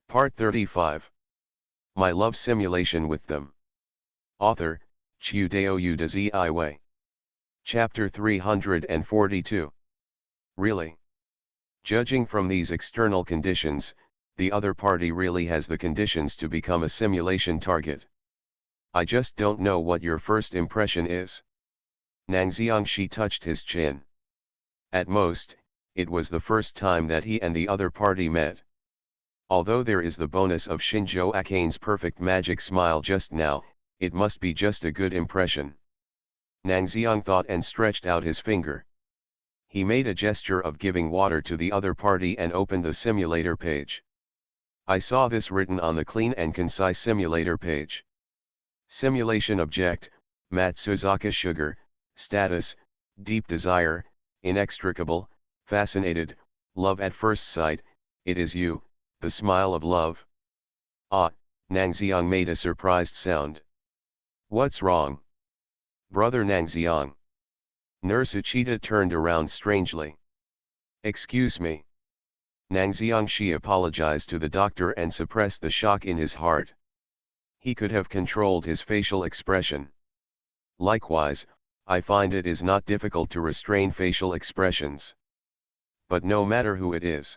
Part 35. My Love Simulation with Them. Author, Chiudeo Udazi Iwe. Chapter 342. Really? Judging from these external conditions, the other party really has the conditions to become a simulation target. I just don't know what your first impression is. Nang Xiangxi touched his chin. At most, it was the first time that he and the other party met. Although there is the bonus of Shinjo Akane's perfect magic smile just now, it must be just a good impression. Nang Xiang thought and stretched out his finger. He made a gesture of giving water to the other party and opened the simulator page. I saw this written on the clean and concise simulator page. Simulation object, Matsuzaka sugar, status, deep desire, inextricable, fascinated, love at first sight, it is you. The smile of love. Ah, Nang Xiang made a surprised sound. What's wrong? Brother Nang Xiang. Nurse Uchida turned around strangely. Excuse me. Nang Xiangxi apologized to the doctor and suppressed the shock in his heart. He could have controlled his facial expression. Likewise, I find it is not difficult to restrain facial expressions. But no matter who it is.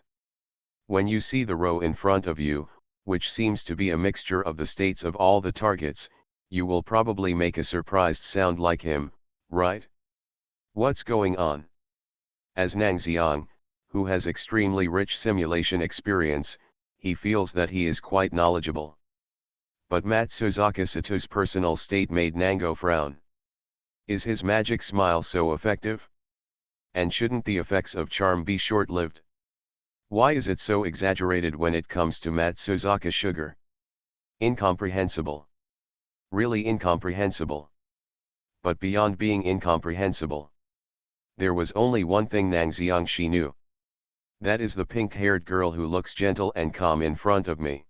When you see the row in front of you, which seems to be a mixture of the states of all the targets, you will probably make a surprised sound like him, right? What's going on? As Nang Xiang, who has extremely rich simulation experience, he feels that he is quite knowledgeable. But Matsuzaka Sato's personal state made Nango frown. Is his magic smile so effective? And shouldn't the effects of charm be short-lived? Why is it so exaggerated when it comes to Matsuzaka sugar? Incomprehensible. Really incomprehensible. But beyond being incomprehensible, there was only one thing Nang Xiangxi knew. That is the pink-haired girl who looks gentle and calm in front of me.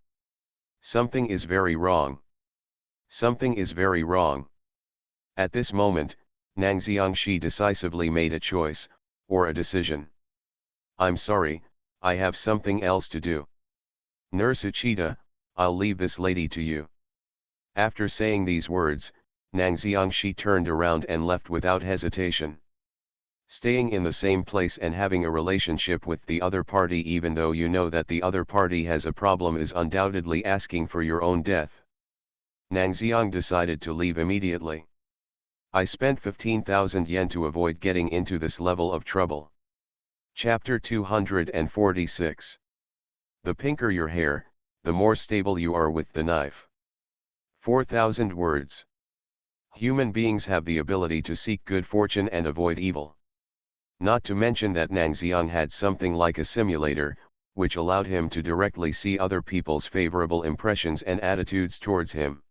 Something is very wrong. Something is very wrong. At this moment, Nang Xiangxi decisively made a choice, or a decision. I'm sorry, I have something else to do. Nurse Uchida, I'll leave this lady to you. After saying these words, Nang Xiangxi turned around and left without hesitation. Staying in the same place and having a relationship with the other party even though you know that the other party has a problem is undoubtedly asking for your own death. Nang Xiang decided to leave immediately. I spent 15,000 yen to avoid getting into this level of trouble. Chapter 246. The pinker your hair, the more stable you are with the knife. 4,000 words. Human beings have the ability to seek good fortune and avoid evil. Not to mention that Nang Xiang had something like a simulator, which allowed him to directly see other people's favorable impressions and attitudes towards him.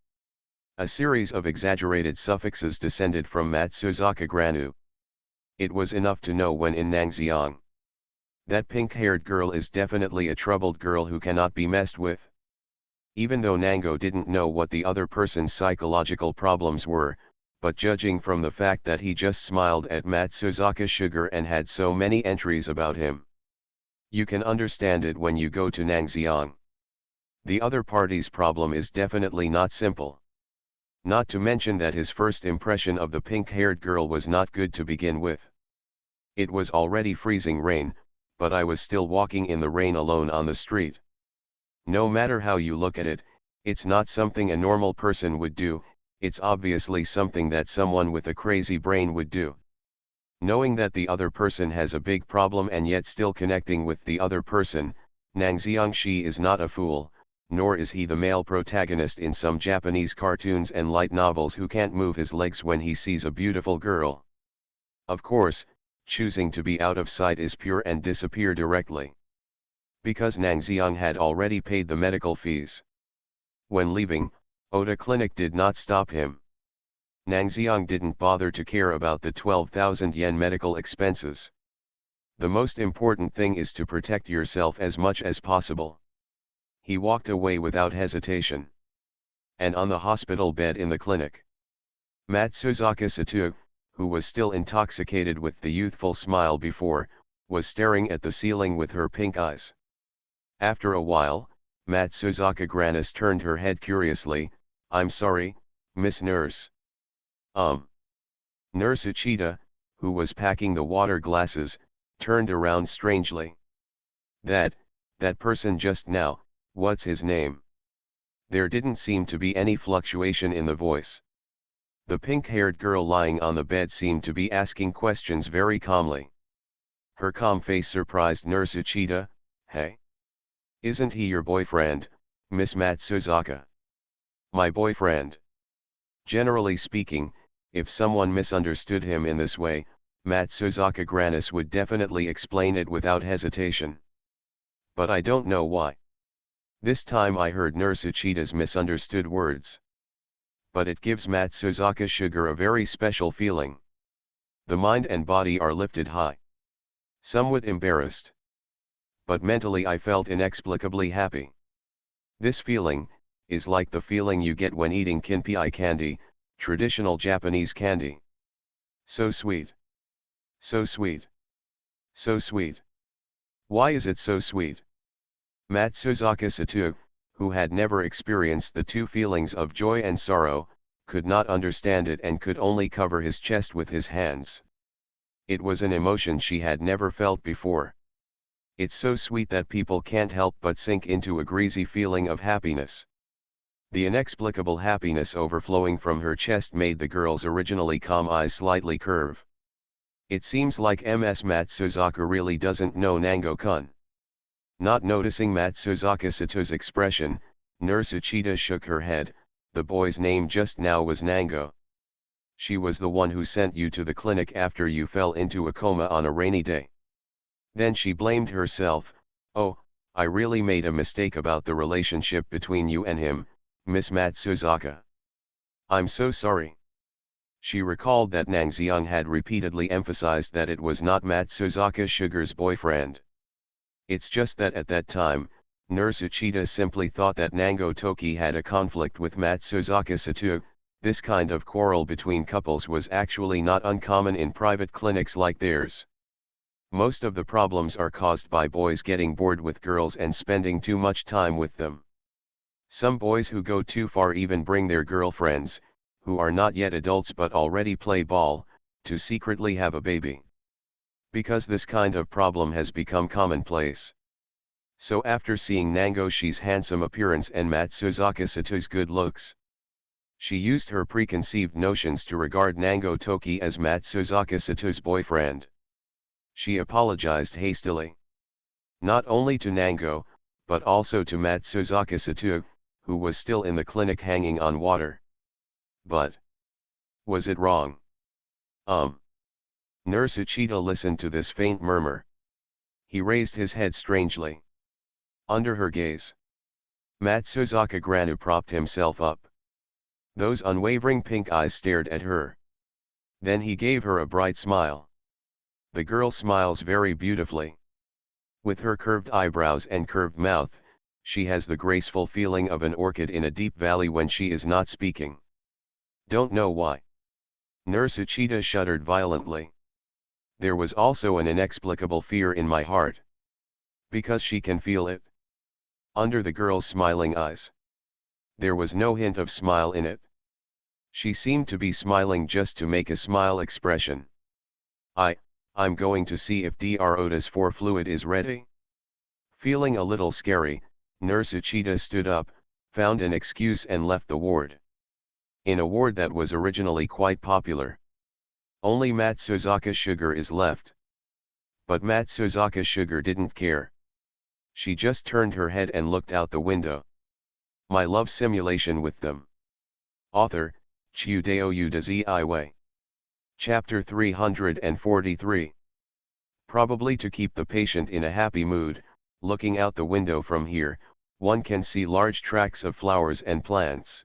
A series of exaggerated suffixes descended from Matsuzaka Granu. It was enough to know when in Nang Xiang. That pink-haired girl is definitely a troubled girl who cannot be messed with. Even though Nango didn't know what the other person's psychological problems were, but judging from the fact that he just smiled at Matsuzaka Sugar and had so many entries about him, you can understand it when you go to Nang Xiang. The other party's problem is definitely not simple. Not to mention that his first impression of the pink-haired girl was not good to begin with. It was already freezing rain, but I was still walking in the rain alone on the street. No matter how you look at it, it's not something a normal person would do, it's obviously something that someone with a crazy brain would do. Knowing that the other person has a big problem and yet still connecting with the other person, Nang Xiangxi is not a fool, nor is he the male protagonist in some Japanese cartoons and light novels who can't move his legs when he sees a beautiful girl. Of course, choosing to be out of sight is pure and disappear directly. Because Nang Xiang had already paid the medical fees. When leaving, Oda Clinic did not stop him. Nang Xiang didn't bother to care about the 12,000 yen medical expenses. The most important thing is to protect yourself as much as possible. He walked away without hesitation. And on the hospital bed in the clinic, Matsuzaka Sato, who was still intoxicated with the youthful smile before, was staring at the ceiling with her pink eyes. After a while, MaleProtagonist turned her head curiously. I'm sorry, Miss Nurse. Nurse Uchida, who was packing the water glasses, turned around strangely. That person just now, what's his name? There didn't seem to be any fluctuation in the voice. The pink-haired girl lying on the bed seemed to be asking questions very calmly. Her calm face surprised Nurse Uchida. Hey? Isn't he your boyfriend, Miss Matsuzaka? My boyfriend. Generally speaking, if someone misunderstood him in this way, Matsuzaka would definitely explain it without hesitation. But I don't know why. This time I heard Nurse Uchida's misunderstood words. But it gives Matsuzaka a very special feeling. The mind and body are lifted high. Somewhat embarrassed. But mentally I felt inexplicably happy. This feeling is like the feeling you get when eating kinpei candy, traditional Japanese candy. So sweet. So sweet. So sweet. Why is it so sweet? Matsuzaka, who had never experienced the two feelings of joy and sorrow, could not understand it and could only cover his chest with his hands. It was an emotion she had never felt before. It's so sweet that people can't help but sink into a greasy feeling of happiness. The inexplicable happiness overflowing from her chest made the girl's originally calm eyes slightly curve. It seems like Ms. Matsuzaka really doesn't know Nango-kun. Not noticing Matsuzaka-sato's expression, Nurse Uchida shook her head. The boy's name just now was Nango. She was the one who sent you to the clinic after you fell into a coma on a rainy day. Then she blamed herself. Oh, I really made a mistake about the relationship between you and him, Miss Matsuzaka. I'm so sorry. She recalled that Nangxiang had repeatedly emphasized that it was not Matsuzaka-sugar's boyfriend. It's just that at that time, Nurse Uchida simply thought that Nango Toki had a conflict with Matsuzaka-sato. This kind of quarrel between couples was actually not uncommon in private clinics like theirs. Most of the problems are caused by boys getting bored with girls and spending too much time with them. Some boys who go too far even bring their girlfriends, who are not yet adults but already play ball, to secretly have a baby. Because this kind of problem has become commonplace. So after seeing Nangoshi's handsome appearance and Matsuzaka-sato's good looks, she used her preconceived notions to regard Nango Toki as Matsuzaka-sato's boyfriend. She apologized hastily. Not only to Nango, but also to Matsuzaka-sato, who was still in the clinic hanging on water. But was it wrong? Nurse Uchida listened to this faint murmur. He raised his head strangely. Under her gaze, Matsuzaka propped himself up. Those unwavering pink eyes stared at her. Then he gave her a bright smile. The girl smiles very beautifully. With her curved eyebrows and curved mouth, she has the graceful feeling of an orchid in a deep valley when she is not speaking. Don't know why. Nurse Uchida shuddered violently. There was also an inexplicable fear in my heart. Because she can feel it. Under the girl's smiling eyes. There was no hint of smile in it. She seemed to be smiling just to make a smile expression. I'm going to see if Dr. Oda's 4 fluid is ready. Feeling a little scary, Nurse Uchida stood up, found an excuse and left the ward. In a ward that was originally quite popular. Only Matsuzaka is left. But Matsuzaka didn't care. She just turned her head and looked out the window. My love simulation with them. Author, Chiudeo Udazi. Chapter 343. Probably to keep the patient in a happy mood, looking out the window from here, one can see large tracts of flowers and plants.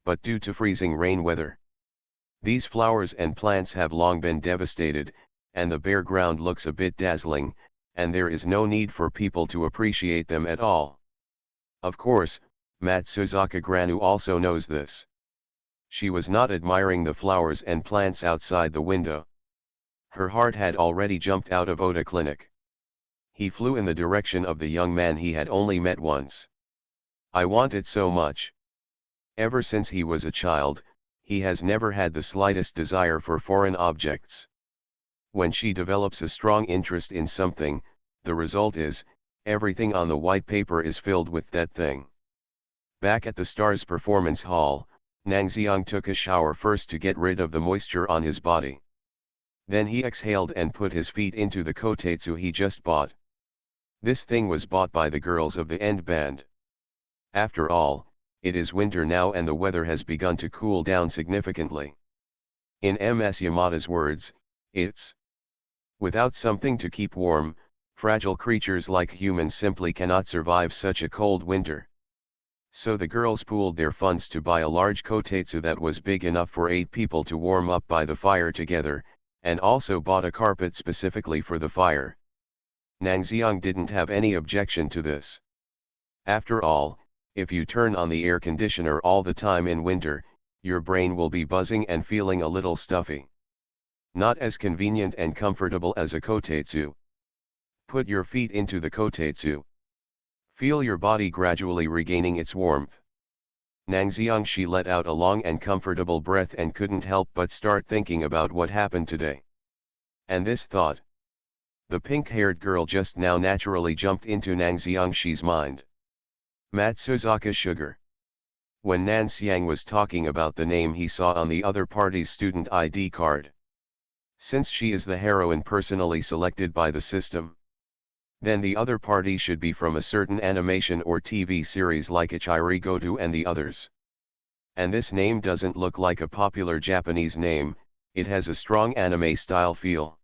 But due to freezing rain weather, these flowers and plants have long been devastated, and the bare ground looks a bit dazzling, and there is no need for people to appreciate them at all. Of course, Matsuzaka also knows this. She was not admiring the flowers and plants outside the window. Her heart had already jumped out of Oda Clinic. He flew in the direction of the young man he had only met once. I want it so much. Ever since he was a child, he has never had the slightest desire for foreign objects. When she develops a strong interest in something, the result is, everything on the white paper is filled with that thing. Back at the Stars Performance Hall, Nangxiang took a shower first to get rid of the moisture on his body. Then he exhaled and put his feet into the kotetsu he just bought. This thing was bought by the girls of the end band. After all, it is winter now and the weather has begun to cool down significantly. In M.S. Yamada's words, it's without something to keep warm, fragile creatures like humans simply cannot survive such a cold winter. So the girls pooled their funds to buy a large kotetsu that was big enough for 8 people to warm up by the fire together, and also bought a carpet specifically for the fire. Nangxiang didn't have any objection to this. After all, if you turn on the air conditioner all the time in winter, your brain will be buzzing and feeling a little stuffy. Not as convenient and comfortable as a kotetsu. Put your feet into the kotetsu. Feel your body gradually regaining its warmth. Nangxiang she let out a long and comfortable breath and couldn't help but start thinking about what happened today. And this thought, the pink-haired girl just now naturally jumped into Nangxiang she's mind. Matsuzaka Sugar. When Nangxiang was talking about the name he saw on the other party's student ID card. Since she is the heroine personally selected by the system, then the other party should be from a certain animation or TV series like Ichiri Goto and the others. And this name doesn't look like a popular Japanese name, it has a strong anime style feel.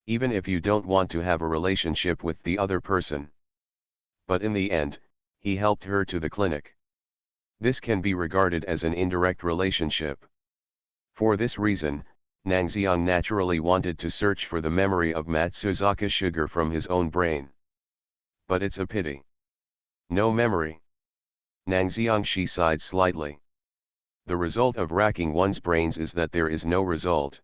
Even if you don't want to have a relationship with the other person. But in the end, he helped her to the clinic. This can be regarded as an indirect relationship. For this reason, Nangxiang naturally wanted to search for the memory of Matsuzaka Sugar from his own brain. But it's a pity. No memory. Nangxiang she sighed slightly. The result of racking one's brains is that there is no result.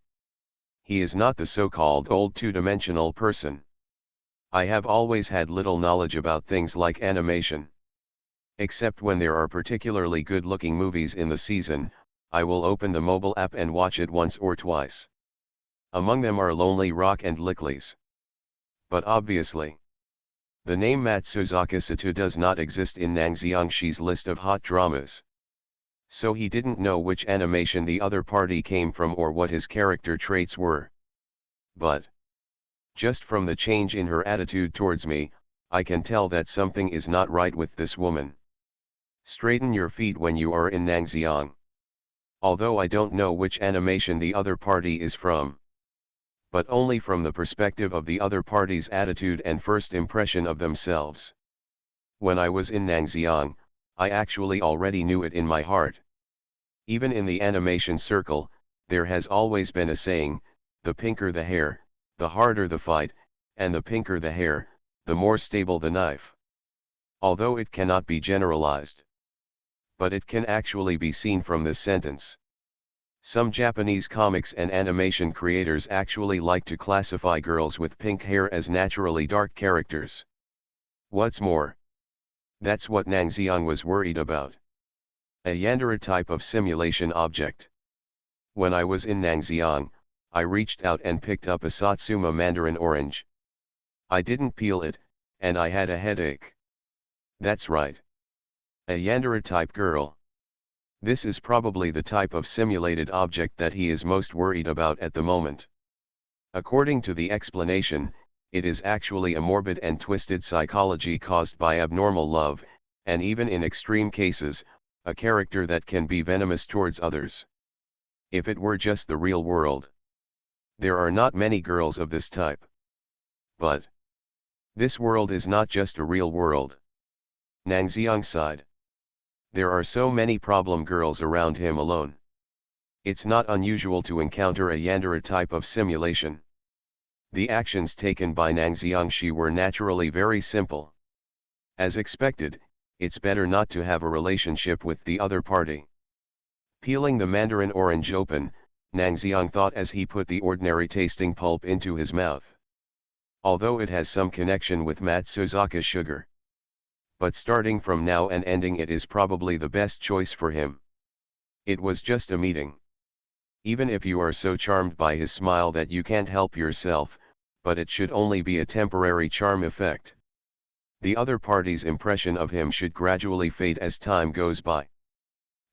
He is not the so-called old two-dimensional person. I have always had little knowledge about things like animation. Except when there are particularly good-looking movies in the season, I will open the mobile app and watch it once or twice. Among them are Lonely Rock and Licklies. But obviously, the name Matsuzaka Satu does not exist in Nangxiang Shi's list of hot dramas. So he didn't know which animation the other party came from or what his character traits were. But just from the change in her attitude towards me, I can tell that something is not right with this woman. Straighten your feet when you are in Nangxiang. Although I don't know which animation the other party is from. But only from the perspective of the other party's attitude and first impression of themselves. When I was in Nangxiang, I actually already knew it in my heart. Even in the animation circle, there has always been a saying, the pinker the hair, the harder the fight, and the pinker the hair, the more stable the knife. Although it cannot be generalized. But it can actually be seen from this sentence. Some Japanese comics and animation creators actually like to classify girls with pink hair as naturally dark characters. What's more, that's what Nangxiang was worried about. A yandere type of simulation object. When I was in Nangxiang, I reached out and picked up a Satsuma mandarin orange. I didn't peel it, and I had a headache. That's right. A yandere type girl. This is probably the type of simulated object that he is most worried about at the moment. According to the explanation, it is actually a morbid and twisted psychology caused by abnormal love, and even in extreme cases, a character that can be venomous towards others. If it were just the real world, there are not many girls of this type. But this world is not just a real world. Nangxiang sighed. There are so many problem girls around him alone. It's not unusual to encounter a yandere type of simulation. The actions taken by Nangxiang Shi were naturally very simple. As expected, it's better not to have a relationship with the other party. Peeling the mandarin orange open, Nangxiang thought as he put the ordinary tasting pulp into his mouth. Although it has some connection with Matsuzaka Sugar. but starting from now and ending it is probably the best choice for him. It was just a meeting. Even if you are so charmed by his smile that you can't help yourself, but it should only be a temporary charm effect. The other party's impression of him should gradually fade as time goes by.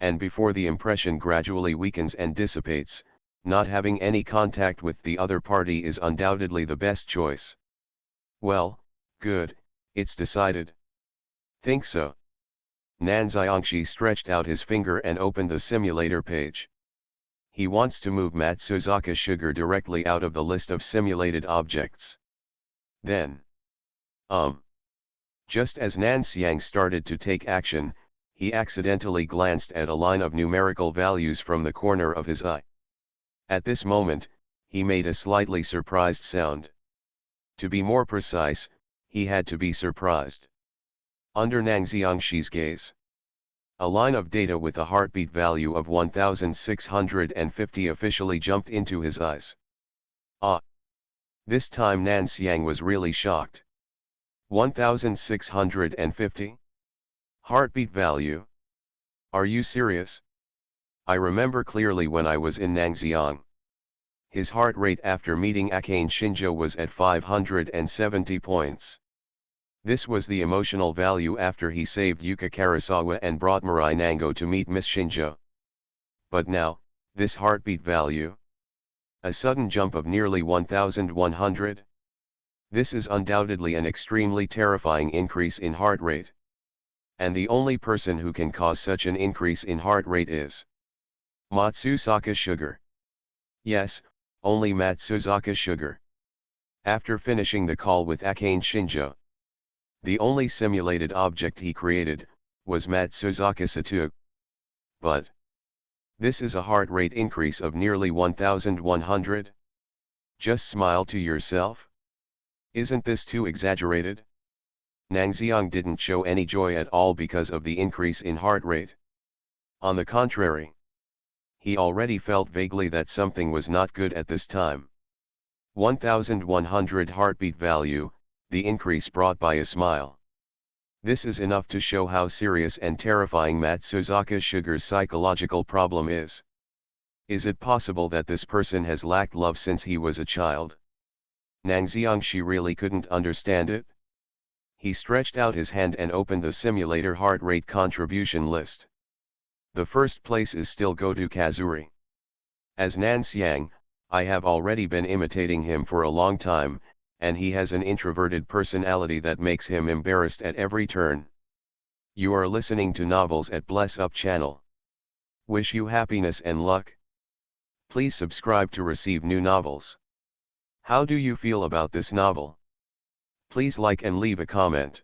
And before the impression gradually weakens and dissipates, not having any contact with the other party is undoubtedly the best choice. Well, good, it's decided. Think so. Nan Xiangxi stretched out his finger and opened the simulator page. He wants to move Matsuzaka sugar directly out of the list of simulated objects. Then. Just as Nan Xiang started to take action, he accidentally glanced at a line of numerical values from the corner of his eye. At this moment, he made a slightly surprised sound. To be more precise, he had to be surprised. Under Nan Xiangxi's gaze, a line of data with a heartbeat value of 1650 officially jumped into his eyes. Ah! This time Nan Xiang was really shocked. 1650? Heartbeat value? Are you serious? I remember clearly when I was in Nangxiang. His heart rate after meeting Akane Shinjo was at 570 points. This was the emotional value after he saved Yuka Karasawa and brought Mirai Nango to meet Miss Shinjo. But now, this heartbeat value? A sudden jump of nearly 1100? This is undoubtedly an extremely terrifying increase in heart rate. And the only person who can cause such an increase in heart rate is Matsuzaka sugar. Yes, only Matsuzaka sugar. After finishing the call with Akane Shinjo, the only simulated object he created was Matsuzaka Satu. But this is a heart rate increase of nearly 1100? Just smile to yourself? Isn't this too exaggerated? Nangxiang didn't show any joy at all because of the increase in heart rate. On the contrary, he already felt vaguely that something was not good at this time. 1100 heartbeat value, the increase brought by a smile. This is enough to show how serious and terrifying Matsuzaka sugar's psychological problem is. Is it possible that this person has lacked love since he was a child? Nangxiang really couldn't understand it. He stretched out his hand and opened the simulator heart rate contribution list. The first place is still Goto Kazuri. As Nan Xiang, I have already been imitating him for a long time, and he has an introverted personality that makes him embarrassed at every turn. You are listening to Novels at Bless Up channel. Wish you happiness and luck. Please subscribe to receive new novels. How do you feel about this novel? Please like and leave a comment.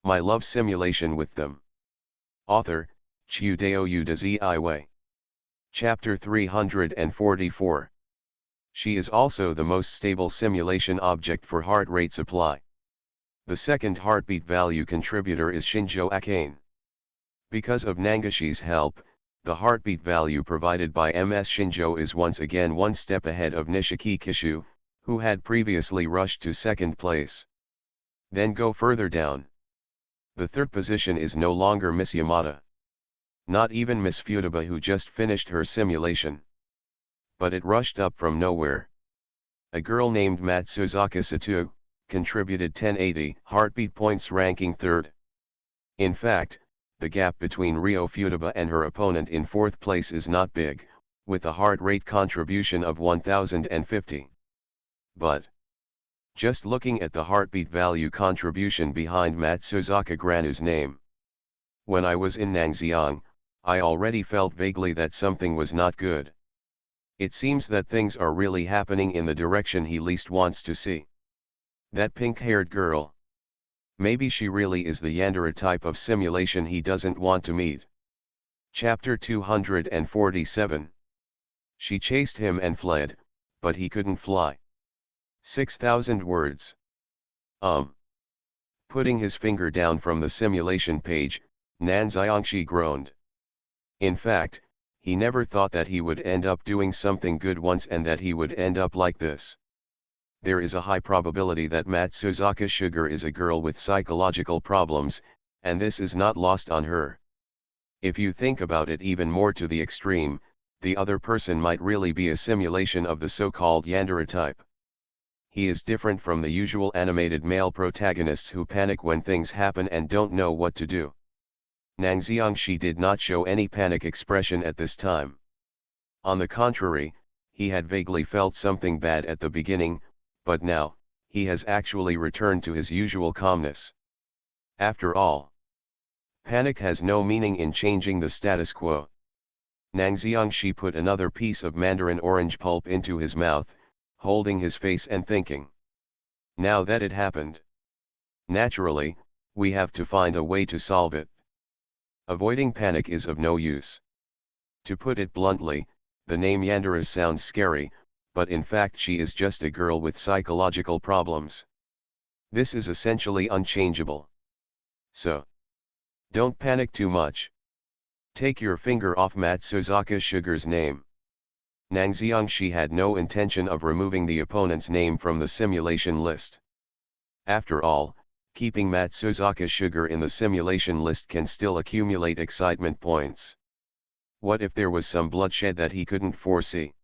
My love simulation with them. Author, Chiudeo Udaziiwei. Chapter 344. She is also the most stable simulation object for heart rate supply. The second heartbeat value contributor is Shinjo Akane. Because of Nangashi's help, the heartbeat value provided by MS Shinjo is once again one step ahead of Nishiki Kishu, who had previously rushed to second place. Then go further down. The third position is no longer Miss Yamada. Not even Miss Futaba, who just finished her simulation. But it rushed up from nowhere. A girl named Matsuzaka Satu contributed 1080 heartbeat points, ranking third. In fact, the gap between Ryo Futaba and her opponent in fourth place is not big, with a heart rate contribution of 1050. But just looking at the heartbeat value contribution behind Matsuzaka Granu's name. When I was in Nangxiang, I already felt vaguely that something was not good. It seems that things are really happening in the direction he least wants to see. That pink-haired girl. Maybe she really is the Yandere type of simulation he doesn't want to meet. Chapter 247. She chased him and fled, but he couldn't fly. 6,000 words. Putting his finger down from the simulation page, Nan Xiangxi groaned. In fact, he never thought that he would end up doing something good once and that he would end up like this. There is a high probability that Matsuzaka Sugar is a girl with psychological problems, And this is not lost on her. If you think about it even more to the extreme, the other person might really be a simulation of the so-called Yandere type. He is different from the usual animated male protagonists who panic when things happen and don't know what to do. Nang Xiangxi did not show any panic expression at this time. On the contrary, he had vaguely felt something bad at the beginning, but now, he has actually returned to his usual calmness. After all, panic has no meaning in changing the status quo. Nang Xiangxi put another piece of mandarin orange pulp into his mouth, holding his face and thinking. Now that it happened, naturally, we have to find a way to solve it. Avoiding panic is of no use. To put it bluntly, the name Yandere sounds scary, but in fact she is just a girl with psychological problems. This is essentially unchangeable. So, don't panic too much. Take your finger off Matsuzaka Sugar's name. Nang Xiangxi had no intention of removing the opponent's name from the simulation list. After all, keeping Matsuzaka Sugar in the simulation list can still accumulate excitement points. What if there was some bloodshed that he couldn't foresee?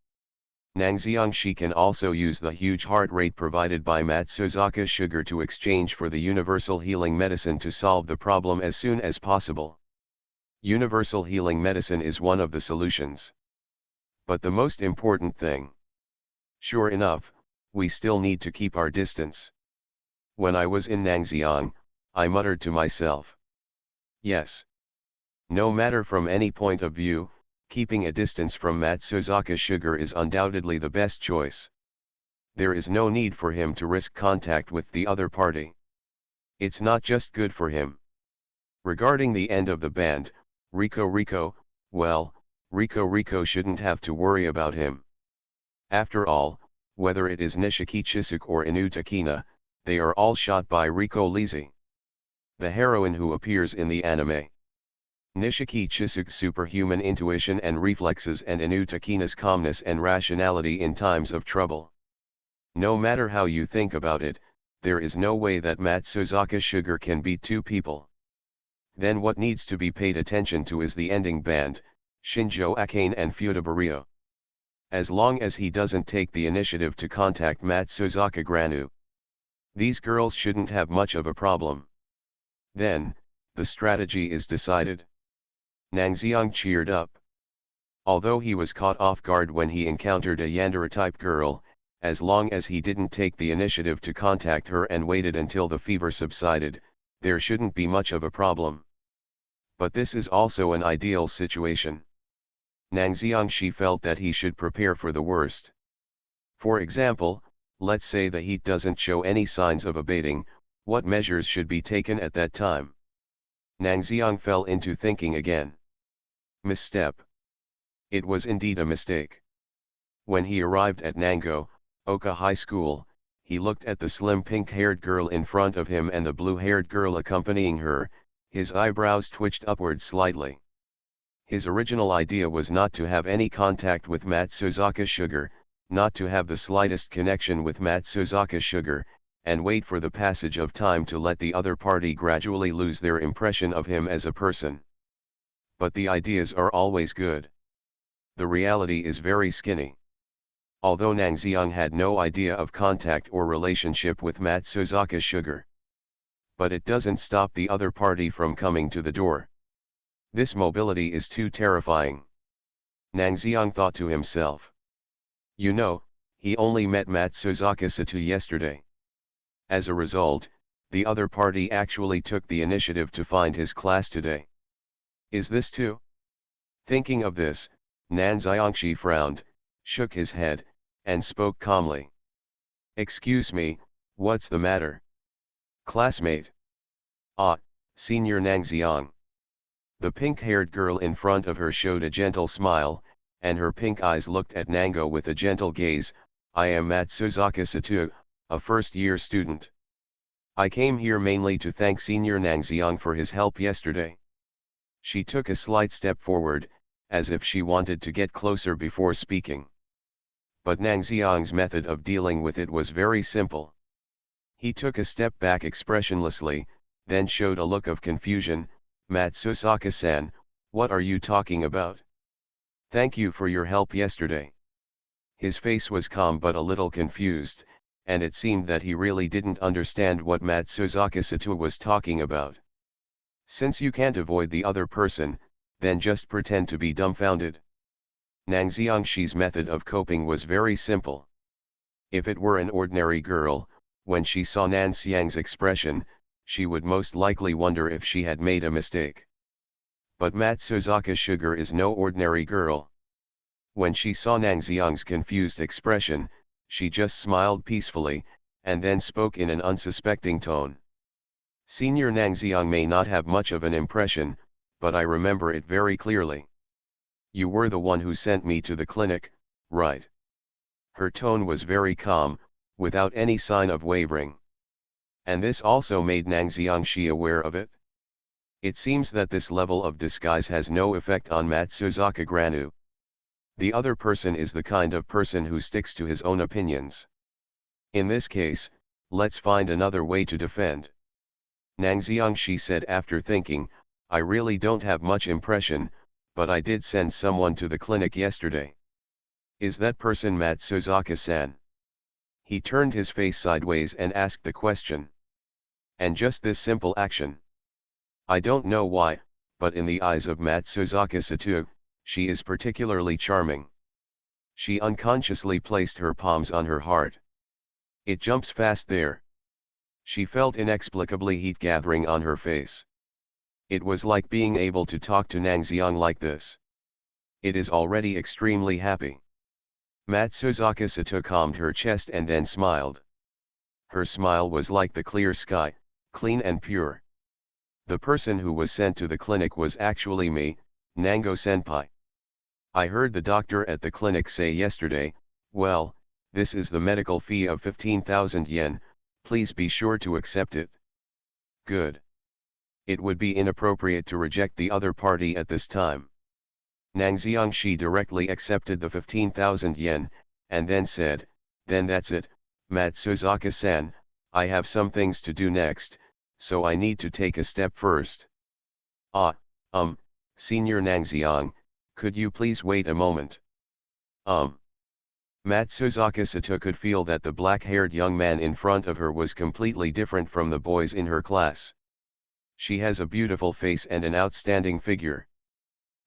Nang Xiangxi can also use the huge heart rate provided by Matsuzaka Sugar to exchange for the universal healing medicine to solve the problem as soon as possible. Universal healing medicine is one of the solutions. But the most important thing. Sure enough, we still need to keep our distance. When I was in Nangxiang, I muttered to myself. Yes. No matter from any point of view, keeping a distance from Matsuzaka Sugar is undoubtedly the best choice. There is no need for him to risk contact with the other party. It's not just good for him. Regarding the end of the band, Rico, well, Rico shouldn't have to worry about him. After all, whether it is Nishiki Chisuk or Inu Takina, they are all shot by Rico Lizzie, the heroine who appears in the anime. Nishiki Chisuk's superhuman intuition and reflexes and Inu Takina's calmness and rationality in times of trouble. No matter how you think about it, there is no way that Matsuzaka Sugar can beat two people. Then what needs to be paid attention to is the ending band, Shinjo Akane and Fudabario. As long as he doesn't take the initiative to contact Matsuzaka Granu, these girls shouldn't have much of a problem. Then, the strategy is decided. Nangxiang cheered up. Although he was caught off guard when he encountered a Yandere-type girl, as long as he didn't take the initiative to contact her and waited until the fever subsided, there shouldn't be much of a problem. But this is also an ideal situation. Nang Xiangxi felt that he should prepare for the worst. For example, let's say the heat doesn't show any signs of abating, what measures should be taken at that time? Nang Xiang fell into thinking again. Misstep. It was indeed a mistake. When he arrived at Nango, Oka High School, he looked at the slim pink-haired girl in front of him and the blue-haired girl accompanying her, his eyebrows twitched upward slightly. His original idea was not to have any contact with Matsuzaka Sugar, not to have the slightest connection with Matsuzaka Sugar, and wait for the passage of time to let the other party gradually lose their impression of him as a person. But the ideas are always good. The reality is very skinny. Although Nangxiang had no idea of contact or relationship with Matsuzaka Sugar. But it doesn't stop the other party from coming to the door. This mobility is too terrifying. Nangxiang thought to himself. You know, he only met Matsuzaka Satu yesterday. As a result, the other party actually took the initiative to find his class today. Is this too? Thinking of this, Nang Xiangxi frowned, shook his head, and spoke calmly. Excuse me, what's the matter? Classmate. Ah, Senior Nangxiang. The pink-haired girl in front of her showed a gentle smile, and her pink eyes looked at Nango with a gentle gaze. I am Matsuzaka Satu, a first-year student. I came here mainly to thank Senior Nangxiang for his help yesterday. She took a slight step forward, as if she wanted to get closer before speaking. But Nangxiang's method of dealing with it was very simple. He took a step back expressionlessly, then showed a look of confusion. "Matsusaka-san, what are you talking about? Thank you for your help yesterday." His face was calm but a little confused, and it seemed that he really didn't understand what Matsuzaka Sato was talking about. "Since you can't avoid the other person, then just pretend to be dumbfounded." Nang Xiangshi's method of coping was very simple. If it were an ordinary girl, when she saw Nan Xiang's expression, she would most likely wonder if she had made a mistake. But Matsuzaka Sugar is no ordinary girl. When she saw Nang Xiang's confused expression, she just smiled peacefully, and then spoke in an unsuspecting tone. "Senior Nang Xiang may not have much of an impression, but I remember it very clearly. You were the one who sent me to the clinic, right?" Her tone was very calm, without any sign of wavering. And this also made Nang Xiangshi aware of it. It seems that this level of disguise has no effect on Matsuzaka Granu. The other person is the kind of person who sticks to his own opinions. In this case, let's find another way to defend. Nang Xiangshi said after thinking, "I really don't have much impression, but I did send someone to the clinic yesterday. Is that person Matsuzaka-san?" He turned his face sideways and asked the question. And just this simple action. I don't know why, but in the eyes of Matsuzaka Sato, she is particularly charming. She unconsciously placed her palms on her heart. It jumps fast there. She felt inexplicably heat gathering on her face. It was like being able to talk to Nang Xiang like this. It is already extremely happy. Matsuzaka Sato calmed her chest and then smiled. Her smile was like the clear sky, clean and pure. The person who was sent to the clinic was actually me, Nango-senpai. I heard the doctor at the clinic say yesterday, "Well, this is the medical fee of 15,000 yen, please be sure to accept it." Good. It would be inappropriate to reject the other party at this time. Nang Xiangshi directly accepted the 15,000 yen, and then said, "Then that's it, Matsuzaka-san, I have some things to do next, so I need to take a step first." Senior Nang Xiang, could you please wait a moment?" Matsuzaka Sato could feel that the black-haired young man in front of her was completely different from the boys in her class. She has a beautiful face and an outstanding figure.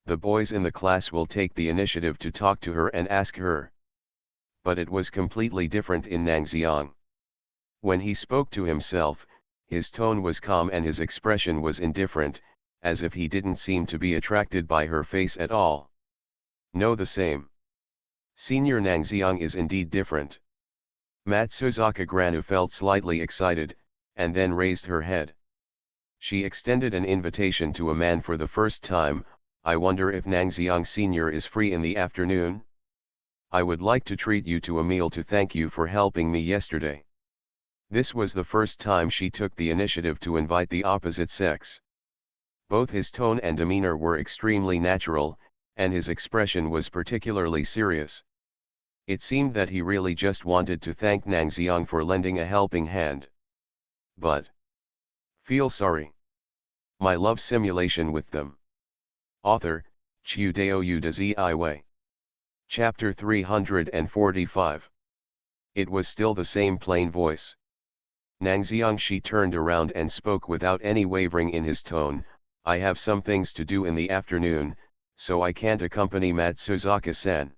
The boys in the class will take the initiative to talk to her and ask her. But it was completely different in Nang Xiang. When he spoke to himself, his tone was calm and his expression was indifferent, as if he didn't seem to be attracted by her face at all. No, the same. Senior Nang Xiang is indeed different. Matsuzaka Granu felt slightly excited, and then raised her head. She extended an invitation to a man for the first time. "I wonder if Nang Xiang Senior is free in the afternoon? I would like to treat you to a meal to thank you for helping me yesterday." This was the first time she took the initiative to invite the opposite sex. Both his tone and demeanor were extremely natural, and his expression was particularly serious. It seemed that he really just wanted to thank Nang Xiang for lending a helping hand. But feel sorry. My love simulation with them. Author, Chiudeo Udazi. Chapter 345. It was still the same plain voice. Nang Xiangshi turned around and spoke without any wavering in his tone. "I have some things to do in the afternoon, so I can't accompany Matsuzaka-san."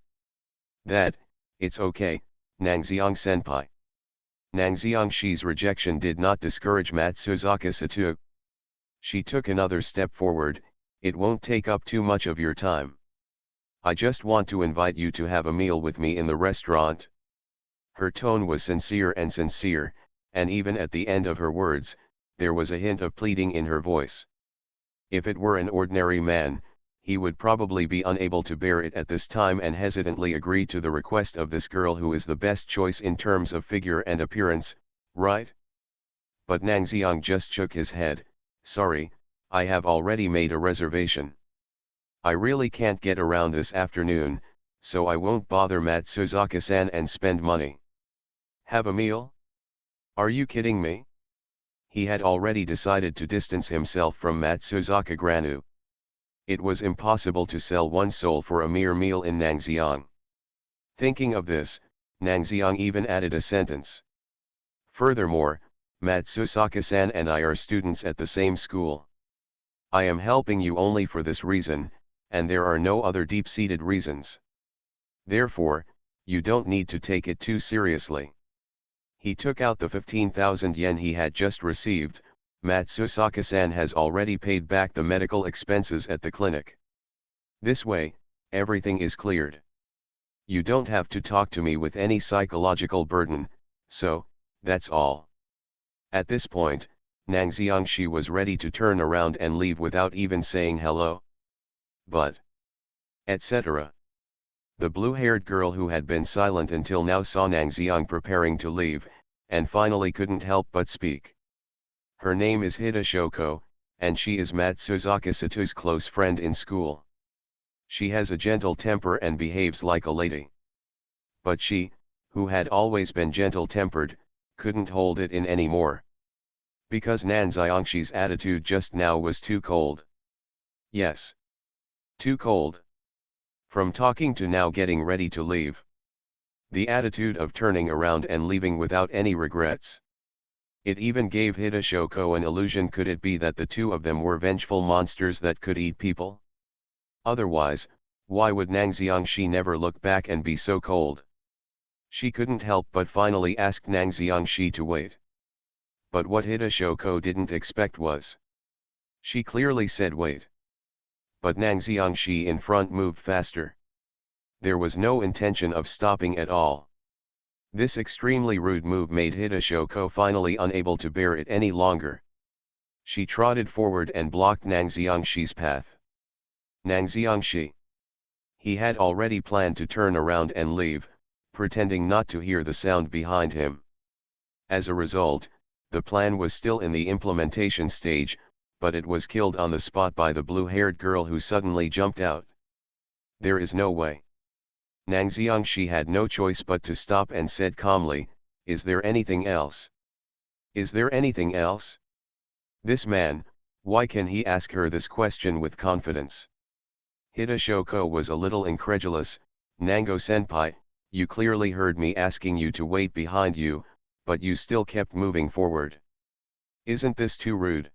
It's okay, Nang Xiang-senpai." Nang Xiangshi's rejection did not discourage Matsuzaka Sato. She took another step forward. "It won't take up too much of your time. I just want to invite you to have a meal with me in the restaurant." Her tone was sincere, and even at the end of her words, there was a hint of pleading in her voice. If it were an ordinary man, he would probably be unable to bear it at this time and hesitantly agree to the request of this girl who is the best choice in terms of figure and appearance, right? But Nang Xiang just shook his head. "Sorry, I have already made a reservation. I really can't get around this afternoon, so I won't bother Matsuzaka-san and spend money." "Have a meal? Are you kidding me?" He had already decided to distance himself from Matsuzaka Granu. It was impossible to sell one's soul for a mere meal in Nangxiang. Thinking of this, Nangxiang even added a sentence. Furthermore, Matsusaka-san and I are students at the same school. I am helping you only for this reason, and there are no other deep-seated reasons. Therefore, you don't need to take it too seriously. He took out the 15,000 yen he had just received. Matsusaka-san has already paid back the medical expenses at the clinic. This way, everything is cleared. You don't have to talk to me with any psychological burden, so, that's all. At this point, Nangxiangshi was ready to turn around and leave without even saying hello. But, etc. The blue-haired girl who had been silent until now saw Nangxiang preparing to leave, and finally couldn't help but speak. Her name is Hida Shoko, and she is Matsuzaka Sato's close friend in school. She has a gentle temper and behaves like a lady. But she, who had always been gentle-tempered, couldn't hold it in anymore. Because Nangxiangshi's attitude just now was too cold. Yes. Too cold. From talking to now getting ready to leave. The attitude of turning around and leaving without any regrets. It even gave Hida Shoko an illusion. Could it be that the two of them were vengeful monsters that could eat people? Otherwise, why would Nangxiangshi never look back and be so cold? She couldn't help but finally ask Nangxiangshi to wait. But what Hida Shoko didn't expect was. She clearly said wait. But Nangxiangshi in front moved faster. There was no intention of stopping at all. This extremely rude move made Hida Shoko finally unable to bear it any longer. She trotted forward and blocked Nangxiangshi's path. Nangxiangshi. He had already planned to turn around and leave, pretending not to hear the sound behind him. As a result, the plan was still in the implementation stage, but it was killed on the spot by the blue-haired girl who suddenly jumped out. There is no way. Nangxiangshi had no choice but to stop and said calmly, "Is there anything else? Is there anything else?" This man, why can he ask her this question with confidence? Hida Shoko was a little incredulous. "Nango-senpai, you clearly heard me asking you to wait behind you, but you still kept moving forward. Isn't this too rude?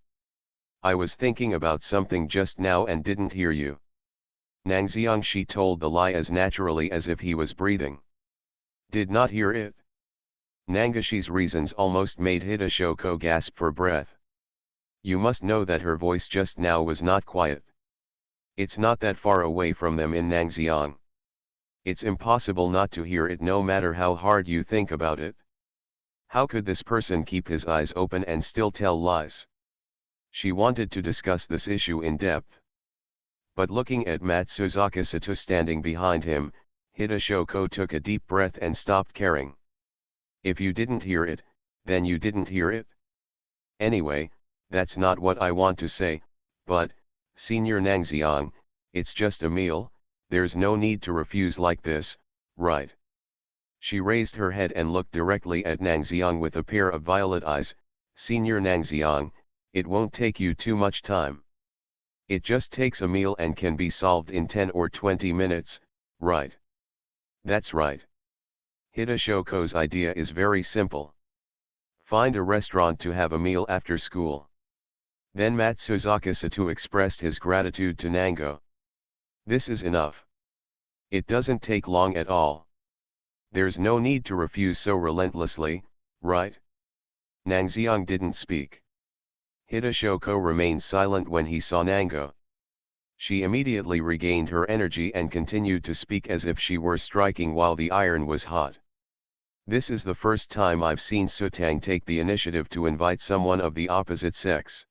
I was thinking about something just now and didn't hear you." Nangxiangshi told the lie as naturally as if he was breathing. Did not hear it? Nangashi's reasons almost made Hida Shoko gasp for breath. You must know that her voice just now was not quiet. It's not that far away from them in Nangxiang. It's impossible not to hear it no matter how hard you think about it. How could this person keep his eyes open and still tell lies? She wanted to discuss this issue in depth. But looking at Matsuzaka Sato standing behind him, Hida Shoko took a deep breath and stopped caring. If you didn't hear it, then you didn't hear it. Anyway, that's not what I want to say, but, Senior Nangxiang, it's just a meal, there's no need to refuse like this, right? She raised her head and looked directly at Nangxiang with a pair of violet eyes. Senior Nangxiang, it won't take you too much time. It just takes a meal and can be solved in 10 or 20 minutes, right? That's right. Hida Shoko's idea is very simple. Find a restaurant to have a meal after school. Then Matsuzaka Sato expressed his gratitude to Nango. This is enough. It doesn't take long at all. There's no need to refuse so relentlessly, right? Nangxiang didn't speak. Hida Shoko remained silent when he saw Nango. She immediately regained her energy and continued to speak as if she were striking while the iron was hot. This is the first time I've seen Sutang take the initiative to invite someone of the opposite sex.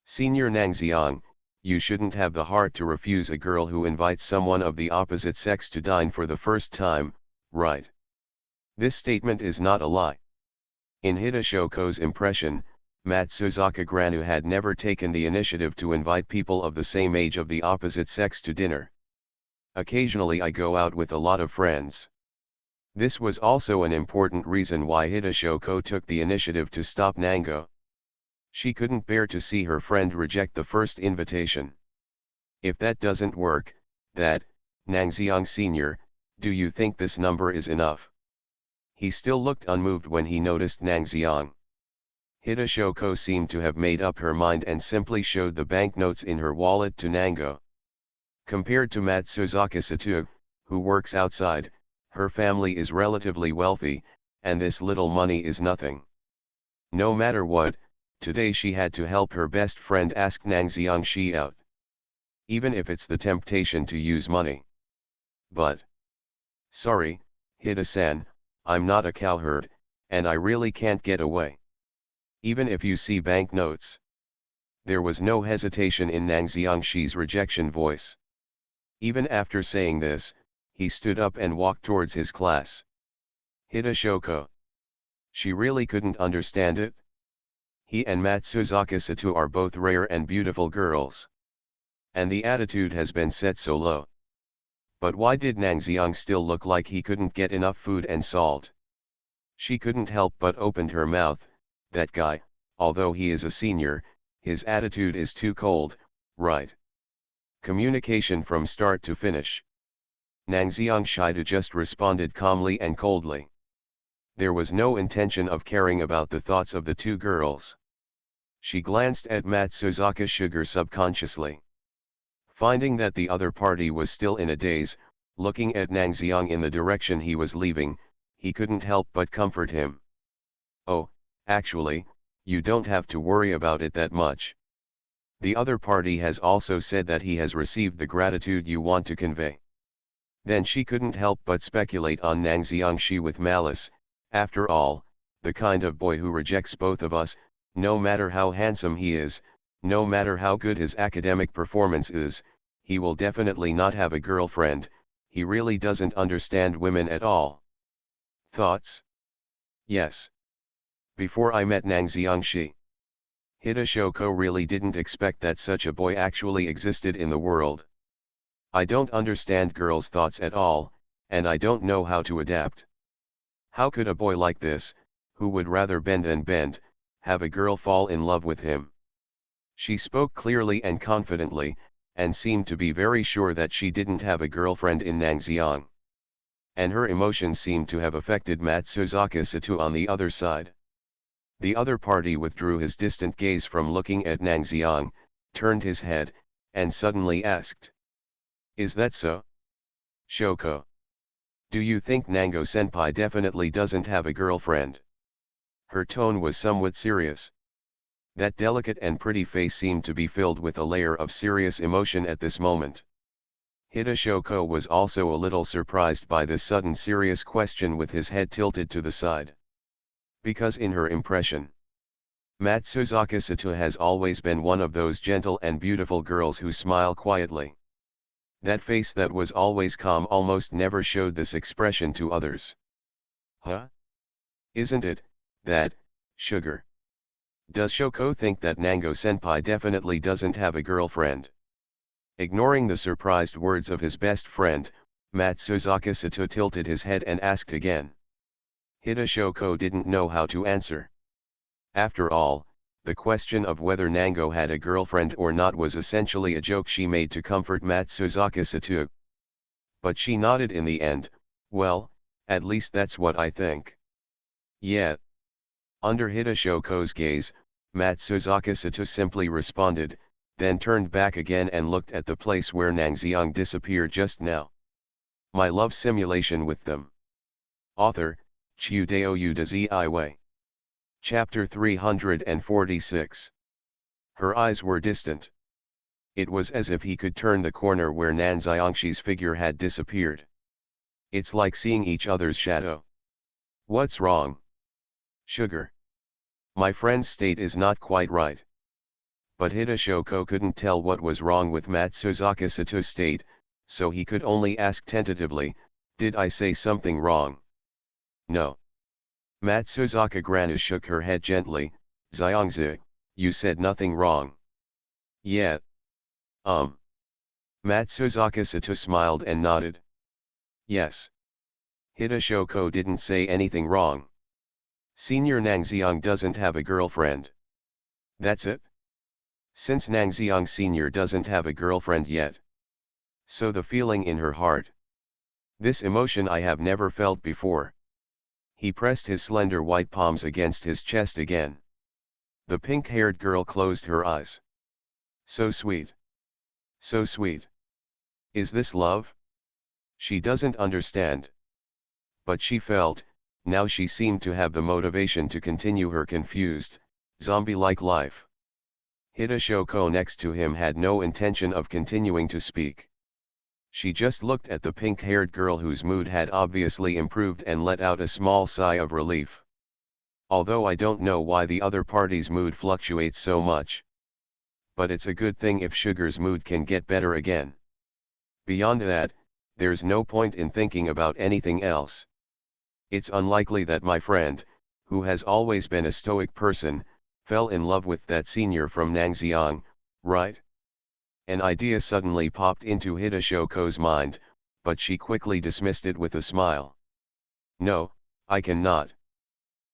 Senior Nangxiang, you shouldn't have the heart to refuse a girl who invites someone of the opposite sex to dine for the first time, right? This statement is not a lie. In Hida Shoko's impression, Matsuzaka Granu had never taken the initiative to invite people of the same age of the opposite sex to dinner. Occasionally I go out with a lot of friends. This was also an important reason why Hida Shoko took the initiative to stop Nango. She couldn't bear to see her friend reject the first invitation. If that doesn't work, Nangxiang Sr., do you think this number is enough? He still looked unmoved when he noticed Nangxiang. Hidashoko seemed to have made up her mind and simply showed the banknotes in her wallet to Nango. Compared to Matsuzaka Sato, who works outside, her family is relatively wealthy, and this little money is nothing. No matter what, today she had to help her best friend ask Nangxiang Shi out. Even if it's the temptation to use money. But. Sorry, Hida-san, I'm not a cowherd, and I really can't get away. Even if you see banknotes. There was no hesitation in Nangxiang Shi's rejection voice. Even after saying this, he stood up and walked towards his class. Hidashoko. She really couldn't understand it. He and Matsuzaka Sato are both rare and beautiful girls. And the attitude has been set so low. But why did Nangxiang still look like he couldn't get enough food and salt? She couldn't help but opened her mouth. That guy, although he is a senior, his attitude is too cold, right? Communication from start to finish. Nangxiang Shida just responded calmly and coldly. There was no intention of caring about the thoughts of the two girls. She glanced at Matsuzaka Sugar subconsciously. Finding that the other party was still in a daze, looking at Nangxiang in the direction he was leaving, he couldn't help but comfort him. Oh, actually, you don't have to worry about it that much. The other party has also said that he has received the gratitude you want to convey. Then she couldn't help but speculate on Nangxiang Shi with malice. After all, the kind of boy who rejects both of us, no matter how handsome he is, no matter how good his academic performance is, he will definitely not have a girlfriend. He really doesn't understand women at all. Thoughts? Yes. Before I met Nangxiang Shi, Hidashoko really didn't expect that such a boy actually existed in the world. I don't understand girls' thoughts at all, and I don't know how to adapt. How could a boy like this, who would rather bend than bend, have a girl fall in love with him? She spoke clearly and confidently, and seemed to be very sure that she didn't have a girlfriend in Nangxiang. And her emotions seemed to have affected Matsuzaka Sato on the other side. The other party withdrew his distant gaze from looking at Nangxiang, turned his head, and suddenly asked. Is that so? Shoko. Do you think Nango-senpai definitely doesn't have a girlfriend? Her tone was somewhat serious. That delicate and pretty face seemed to be filled with a layer of serious emotion at this moment. Hidashoko was also a little surprised by this sudden serious question with his head tilted to the side. Because in her impression, Matsuzaka Sato has always been one of those gentle and beautiful girls who smile quietly. That face that was always calm almost never showed this expression to others. Huh? Isn't it, that, sugar? Does Shoko think that Nango-senpai definitely doesn't have a girlfriend? Ignoring the surprised words of his best friend, Matsuzaka Sato tilted his head and asked again. Hidashoko didn't know how to answer. After all, the question of whether Nango had a girlfriend or not was essentially a joke she made to comfort Matsuzaka Sato. But she nodded in the end. Well, at least that's what I think. Yeah. Under Hidashoko's gaze, Matsuzaka Sato simply responded, then turned back again and looked at the place where Nangxiang disappeared just now. My love simulation with them. Author, Chiudeo Udazi. Chapter 346. Her eyes were distant. It was as if he could turn the corner where Nangxiangshi's figure had disappeared. It's like seeing each other's shadow. What's wrong? Sugar. My friend's state is not quite right. But Hidashoko couldn't tell what was wrong with Matsuzaka Sato's state, so he could only ask tentatively, did I say something wrong? No. Matsuzaka Grana shook her head gently. Xiangzi, you said nothing wrong. Yeah. Matsuzaka Sato smiled and nodded. Yes. Hidashoko didn't say anything wrong. Senior Nangxiang doesn't have a girlfriend. That's it? Since Nangxiang Sr. doesn't have a girlfriend yet. So the feeling in her heart. This emotion I have never felt before. He pressed his slender white palms against his chest again. The pink-haired girl closed her eyes. So sweet. So sweet. Is this love? She doesn't understand. But she felt, now she seemed to have the motivation to continue her confused, zombie-like life. Hideshoko next to him had no intention of continuing to speak. She just looked at the pink-haired girl whose mood had obviously improved and let out a small sigh of relief. Although I don't know why the other party's mood fluctuates so much. But it's a good thing if Sugar's mood can get better again. Beyond that, there's no point in thinking about anything else. It's unlikely that my friend, who has always been a stoic person, fell in love with that senior from Nangxiang, right? An idea suddenly popped into Hideshoko's mind, but she quickly dismissed it with a smile. No, I cannot.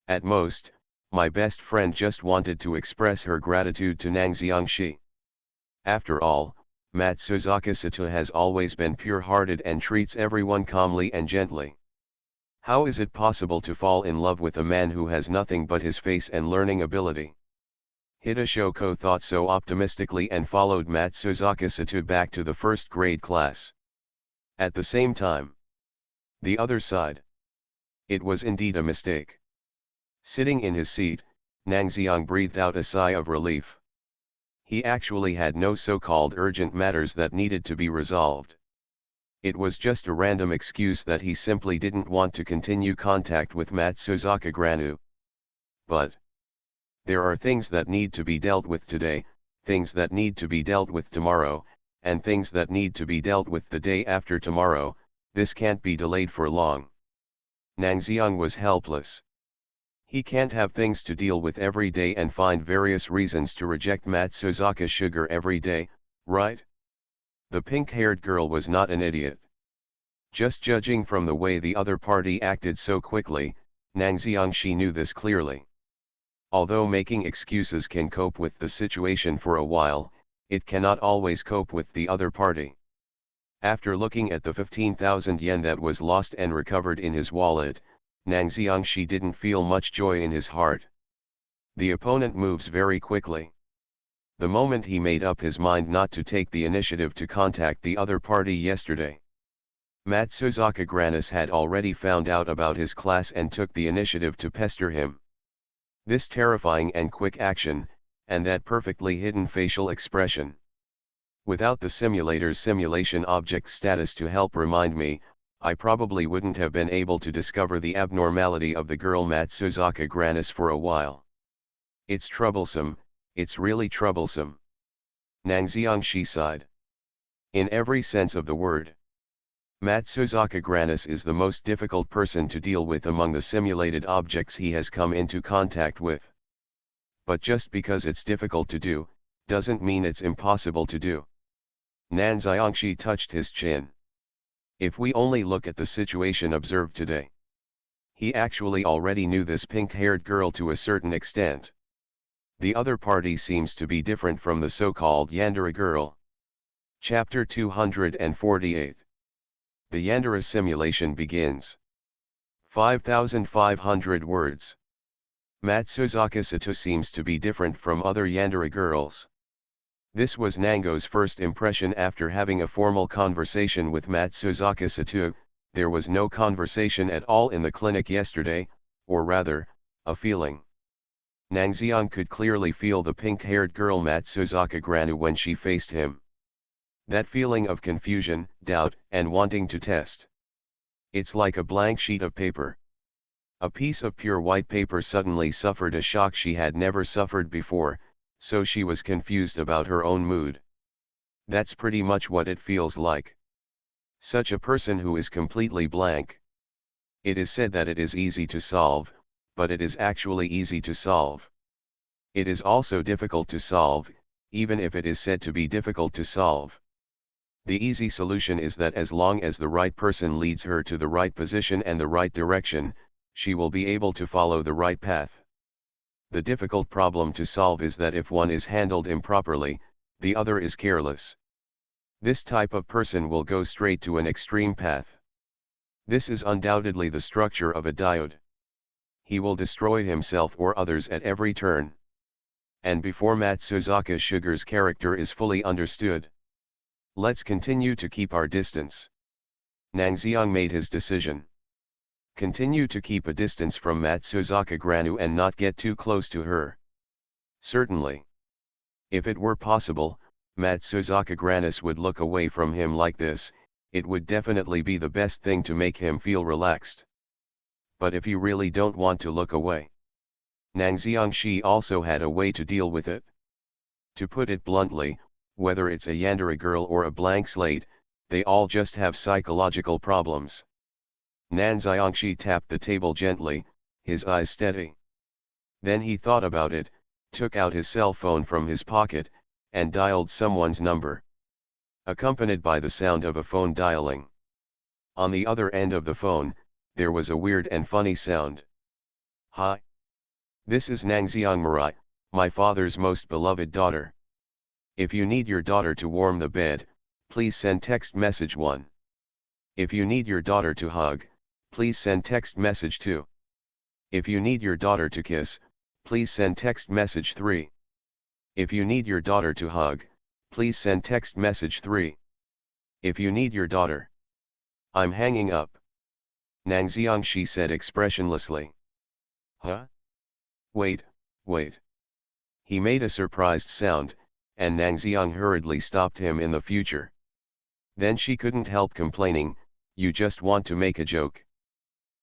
At most, my best friend just wanted to express her gratitude to Nangxiang Shi. After all, Matsuzaka Sato has always been pure-hearted and treats everyone calmly and gently. How is it possible to fall in love with a man who has nothing but his face and learning ability? Hideshoko thought so optimistically and followed Matsuzaka Sato back to the first grade class. At the same time, the other side. It was indeed a mistake. Sitting in his seat, Nangxiang breathed out a sigh of relief. He actually had no so-called urgent matters that needed to be resolved. It was just a random excuse that he simply didn't want to continue contact with Matsuzaka Granu. But there are things that need to be dealt with today, things that need to be dealt with tomorrow, and things that need to be dealt with the day after tomorrow. This can't be delayed for long. Nangxiang was helpless. He can't have things to deal with every day and find various reasons to reject Matsuzaka Sugar every day, right? The pink-haired girl was not an idiot. Just judging from the way the other party acted so quickly, Nangxiang Shi knew this clearly. Although making excuses can cope with the situation for a while, it cannot always cope with the other party. After looking at the 15,000 yen that was lost and recovered in his wallet, Nangxiang Shi didn't feel much joy in his heart. The opponent moves very quickly. The moment he made up his mind not to take the initiative to contact the other party yesterday, Matsuzaka Granis had already found out about his class and took the initiative to pester him. This terrifying and quick action, and that perfectly hidden facial expression. Without the simulator's simulation object status to help remind me, I probably wouldn't have been able to discover the abnormality of the girl Matsuzaka Granis for a while. It's troublesome, it's really troublesome. Nangxiang Shi sighed. In every sense of the word. Matsuzaka Granis is the most difficult person to deal with among the simulated objects he has come into contact with. But just because it's difficult to do, doesn't mean it's impossible to do. Nangxiang Shi touched his chin. If we only look at the situation observed today. He actually already knew this pink-haired girl to a certain extent. The other party seems to be different from the so-called Yandere girl. Chapter 248. The Yandere simulation begins. 5,500 words. Matsuzaka Sato seems to be different from other Yandere girls. This was Nango's first impression after having a formal conversation with Matsuzaka Sato. There was no conversation at all in the clinic yesterday, or rather, a feeling. Nangxiang could clearly feel the pink-haired girl Matsuzaka Granu when she faced him. That feeling of confusion, doubt, and wanting to test. It's like a blank sheet of paper. A piece of pure white paper suddenly suffered a shock she had never suffered before, so she was confused about her own mood. That's pretty much what it feels like. Such a person who is completely blank. It is said that it is easy to solve, but it is actually easy to solve. It is also difficult to solve, even if it is said to be difficult to solve. The easy solution is that as long as the right person leads her to the right position and the right direction, she will be able to follow the right path. The difficult problem to solve is that if one is handled improperly, the other is careless. This type of person will go straight to an extreme path. This is undoubtedly the structure of a diode. He will destroy himself or others at every turn. And before Matsuzaka Sugar's character is fully understood, let's continue to keep our distance. Nangxiang made his decision. Continue to keep a distance from Matsuzaka Granu and not get too close to her. Certainly. If it were possible, Matsuzaka Granus would look away from him like this. It would definitely be the best thing to make him feel relaxed. But if you really don't want to look away, Nangxiang Shi also had a way to deal with it. To put it bluntly, whether it's a yandere girl or a blank slate, they all just have psychological problems. Nangxiang Shi tapped the table gently, his eyes steady. Then he thought about it, took out his cell phone from his pocket, and dialed someone's number, accompanied by the sound of a phone dialing. On the other end of the phone, there was a weird and funny sound. Hi. This is Nangxiang Mirai, my father's most beloved daughter. If you need your daughter to warm the bed, please send text message 1. If you need your daughter to hug, please send text message 2. If you need your daughter to kiss, please send text message 3. If you need your daughter to hug, please send text message 3. If you need your daughter. I'm hanging up. Nangxiang Shi said expressionlessly. Huh? Wait. He made a surprised sound, and Nangxiang hurriedly stopped him in the future. Then she couldn't help complaining, you just want to make a joke.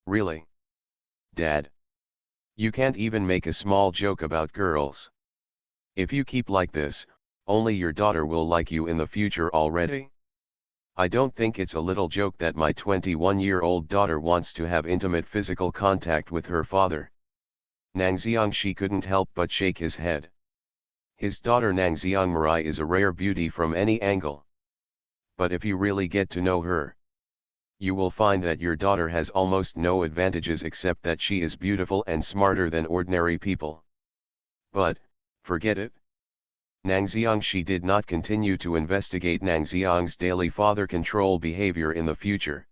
Really? Dad? You can't even make a small joke about girls. If you keep like this, only your daughter will like you in the future already. I don't think it's a little joke that my 21-year-old daughter wants to have intimate physical contact with her father. Nangxiang Shi couldn't help but shake his head. His daughter Nangxiang Mirai is a rare beauty from any angle. But if you really get to know her, you will find that your daughter has almost no advantages except that she is beautiful and smarter than ordinary people. But, forget it. Nangxiang Shi did not continue to investigate Nangxiang's daily father control behavior in the future.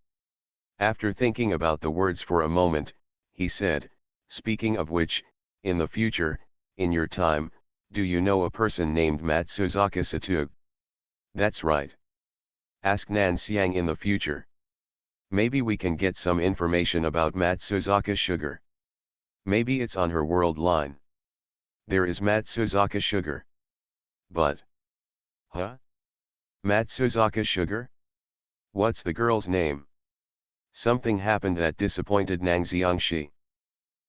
After thinking about the words for a moment, he said, speaking of which, in the future, in your time, do you know a person named Matsuzaka Satu? That's right. Ask Nangxiang in the future. Maybe we can get some information about Matsuzaka Sugar. Maybe it's on her world line. There is Matsuzaka Sugar. But. Huh? Matsuzaka Sugar? What's the girl's name? Something happened that disappointed Nangxiang Shi.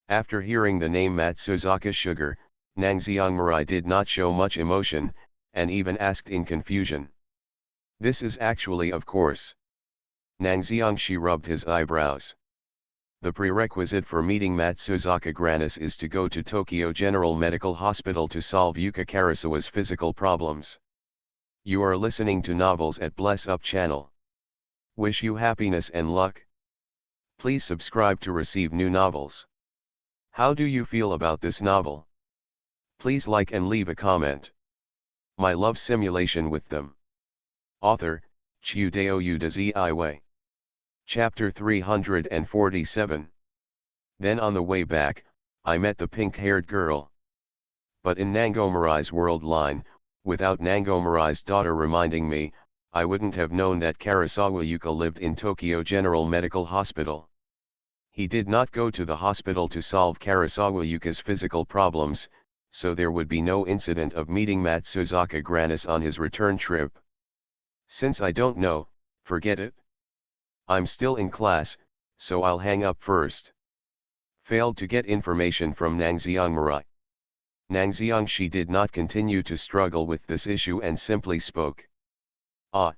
After hearing the name Matsuzaka Sugar, Nangxiang Mirai did not show much emotion, and even asked in confusion. This is actually of course. Nangxiang Shi rubbed his eyebrows. The prerequisite for meeting Matsuzaka Granus is to go to Tokyo General Medical Hospital to solve Yuka Karasawa's physical problems. You are listening to Novels at Bless Up channel. Wish you happiness and luck. Please subscribe to receive new novels. How do you feel about this novel? Please like and leave a comment. My love simulation with them. Author, Chiudeo Udaziiwei. Chapter 347. Then on the way back, I met the pink-haired girl. But in Nangomurai's world line, without Nangomurai's daughter reminding me, I wouldn't have known that Karasawa Yuka lived in Tokyo General Medical Hospital. He did not go to the hospital to solve Karasawa Yuka's physical problems, so there would be no incident of meeting Matsuzaka Granus on his return trip. Since I don't know, forget it. I'm still in class, so I'll hang up first. Failed to get information from Nangxiang Mirai. Nangxiang Shi did not continue to struggle with this issue and simply spoke. Oh.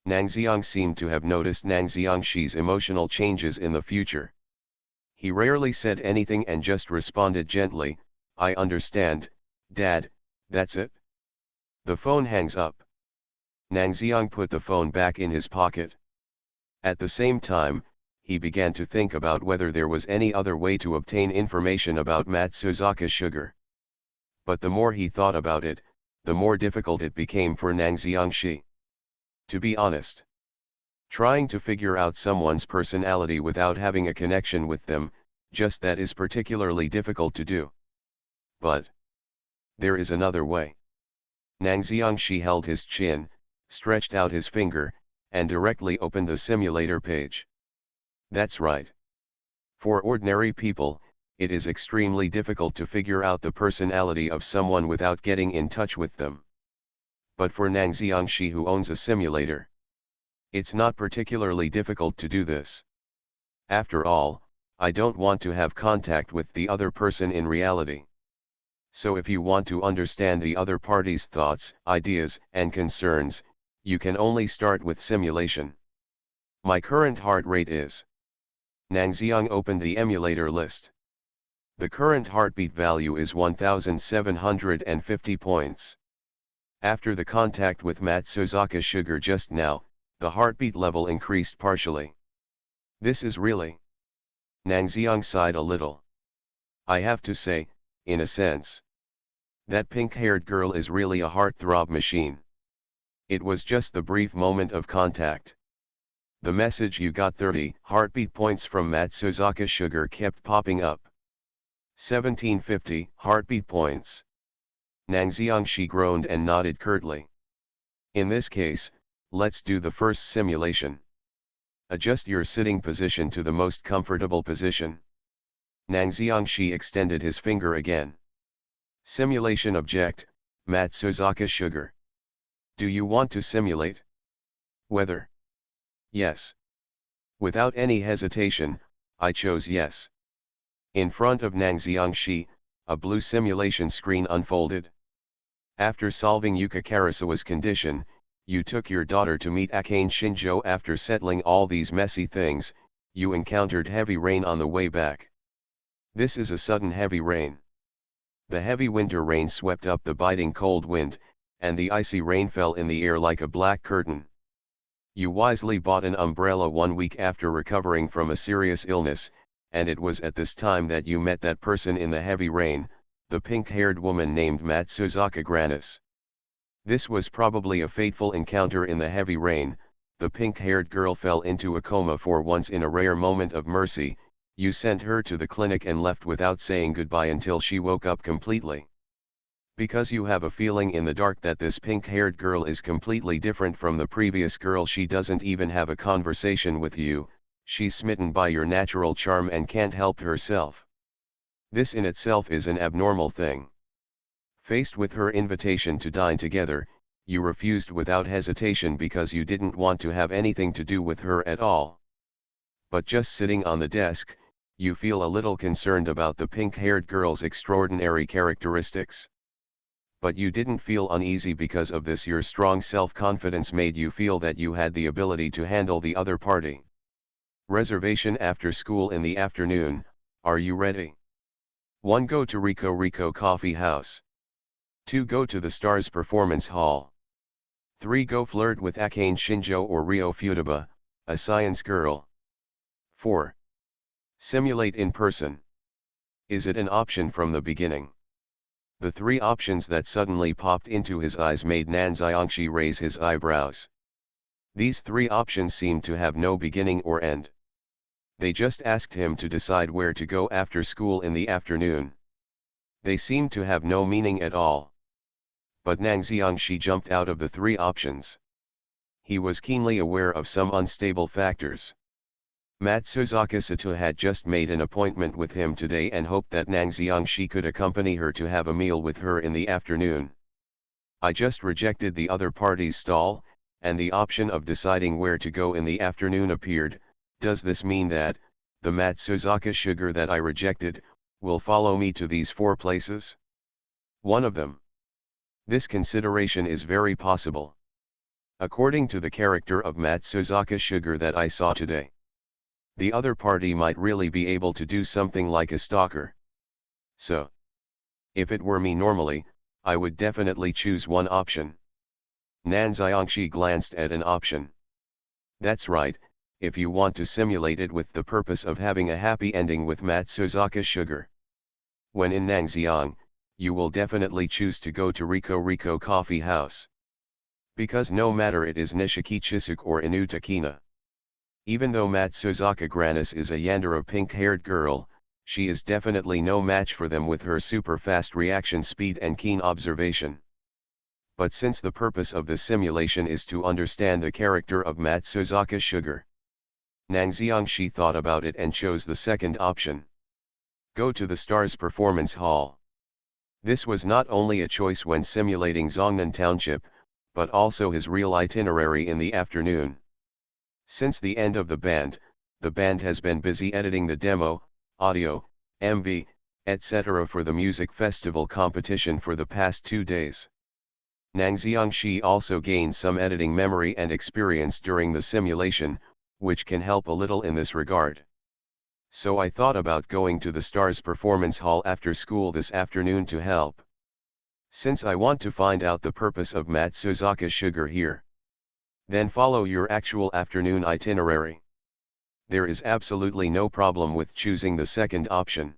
Nangxiang seemed to have noticed Nangxiang Shi's emotional changes in the future. He rarely said anything and just responded gently, I understand, Dad, that's it. The phone hangs up. Nangxiang put the phone back in his pocket. At the same time, he began to think about whether there was any other way to obtain information about Matsuzaka sugar. But the more he thought about it, the more difficult it became for Nang Xiangxi. To be honest, trying to figure out someone's personality without having a connection with them, just that is particularly difficult to do. But there is another way. Nang Xiangxi held his chin, stretched out his finger, and directly opened the simulator page. That's right. For ordinary people, it is extremely difficult to figure out the personality of someone without getting in touch with them. But for Nang Xiangxi, who owns a simulator, it's not particularly difficult to do this. After all, I don't want to have contact with the other person in reality. So if you want to understand the other party's thoughts, ideas, and concerns, you can only start with simulation. My current heart rate is. Nang Xiang opened the emulator list. The current heartbeat value is 1750 points. After the contact with Matsuzaka sugar just now, the heartbeat level increased partially. This is really. Nang Xiang sighed a little. I have to say, in a sense, that pink-haired girl is really a heartthrob machine. It was just the brief moment of contact. The message you got 30 heartbeat points from Matsuzaka sugar kept popping up. 1750 heartbeat points. Nang Xiangxi groaned and nodded curtly. In this case, let's do the first simulation. Adjust your sitting position to the most comfortable position. Nang Xiangxi extended his finger again. Simulation object, Matsuzaka sugar. Do you want to simulate? Whether? Yes. Without any hesitation, I chose yes. In front of Nang Xiangxi, a blue simulation screen unfolded. After solving Yuka Karasawa's condition, you took your daughter to meet Akane Shinjo. After settling all these messy things, you encountered heavy rain on the way back. This is a sudden heavy rain. The heavy winter rain swept up the biting cold wind, and the icy rain fell in the air like a black curtain. You wisely bought an umbrella 1 week after recovering from a serious illness, and it was at this time that you met that person in the heavy rain, the pink-haired woman named Matsuzaka Granis. This was probably a fateful encounter. In the heavy rain, the pink-haired girl fell into a coma. For once in a rare moment of mercy, you sent her to the clinic and left without saying goodbye until she woke up completely. Because you have a feeling in the dark that this pink-haired girl is completely different from the previous girl. She doesn't even have a conversation with you, she's smitten by your natural charm and can't help herself. This in itself is an abnormal thing. Faced with her invitation to dine together, you refused without hesitation because you didn't want to have anything to do with her at all. But just sitting on the desk, you feel a little concerned about the pink-haired girl's extraordinary characteristics. But you didn't feel uneasy because of this. Your strong self-confidence made you feel that you had the ability to handle the other party. Reservation after school in the afternoon, are you ready? 1. Go to Rico Rico Coffee House. 2. Go to the Stars Performance Hall. 3. Go flirt with Akane Shinjo or Ryo Futaba, a science girl. 4. Simulate in person. Is it an option from the beginning? The 3 options that suddenly popped into his eyes made Nang Xiangxi raise his eyebrows. These 3 options seemed to have no beginning or end. They just asked him to decide where to go after school in the afternoon. They seemed to have no meaning at all. But Nang Xiangxi jumped out of the 3 options. He was keenly aware of some unstable factors. Matsuzaka Sato had just made an appointment with him today and hoped that Nang Xiangxi could accompany her to have a meal with her in the afternoon. I just rejected the other party's stall, and the option of deciding where to go in the afternoon appeared. Does this mean that, the Matsuzaka sugar that I rejected, will follow me to these 4 places? One of them. This consideration is very possible. According to the character of Matsuzaka sugar that I saw today, the other party might really be able to do something like a stalker. So, if it were me normally, I would definitely choose one option. Nang Xiangxi glanced at an option. That's right, if you want to simulate it with the purpose of having a happy ending with Matsuzaka Sugar. When in Nangxiang, you will definitely choose to go to Rico Rico Coffee House. Because no matter it is Nishiki Chisuk or Inu Takina. Even though Matsuzaka Granis is a Yandere pink-haired girl, she is definitely no match for them with her super fast reaction speed and keen observation. But since the purpose of the simulation is to understand the character of Matsuzaka Sugar, Nangxiangshi thought about it and chose the second option. Go to the Stars Performance Hall. This was not only a choice when simulating Zhongnan Township, but also his real itinerary in the afternoon. Since the end of the band has been busy editing the demo, audio, MV, etc. for the music festival competition for the past 2 days. Nangxiangshi also gained some editing memory and experience during the simulation, which can help a little in this regard. So I thought about going to the Stars Performance Hall after school this afternoon to help. Since I want to find out the purpose of Matsuzaka Sugar here. Then follow your actual afternoon itinerary. There is absolutely no problem with choosing the second option.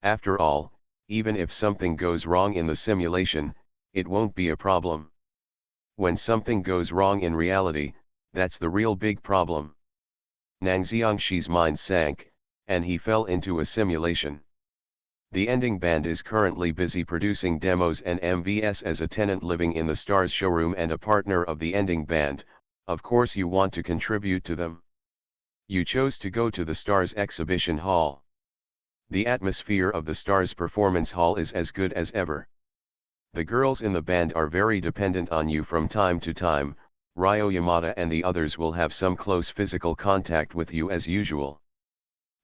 After all, even if something goes wrong in the simulation, it won't be a problem. When something goes wrong in reality, that's the real big problem. Nangxiangshi's mind sank, and he fell into a simulation. The ending band is currently busy producing demos and MVS as a tenant living in the Stars showroom and a partner of the ending band. Of course you want to contribute to them. You chose to go to the Stars Exhibition Hall. The atmosphere of the Stars Performance Hall is as good as ever. The girls in the band are very dependent on you from time to time. Ryo Yamada and the others will have some close physical contact with you as usual.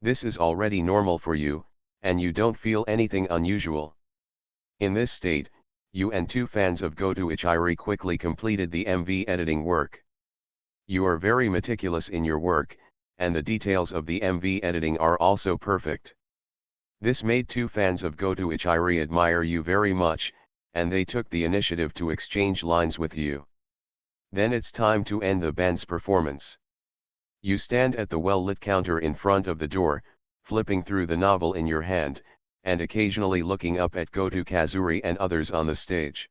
This is already normal for you, and you don't feel anything unusual. In this state, you and 2 fans of Goto Ichiri quickly completed the MV editing work. You are very meticulous in your work, and the details of the MV editing are also perfect. This made 2 fans of Goto Ichiri admire you very much, and they took the initiative to exchange lines with you. Then it's time to end the band's performance. You stand at the well-lit counter in front of the door, flipping through the novel in your hand, and occasionally looking up at Goto Kazuri and others on the stage.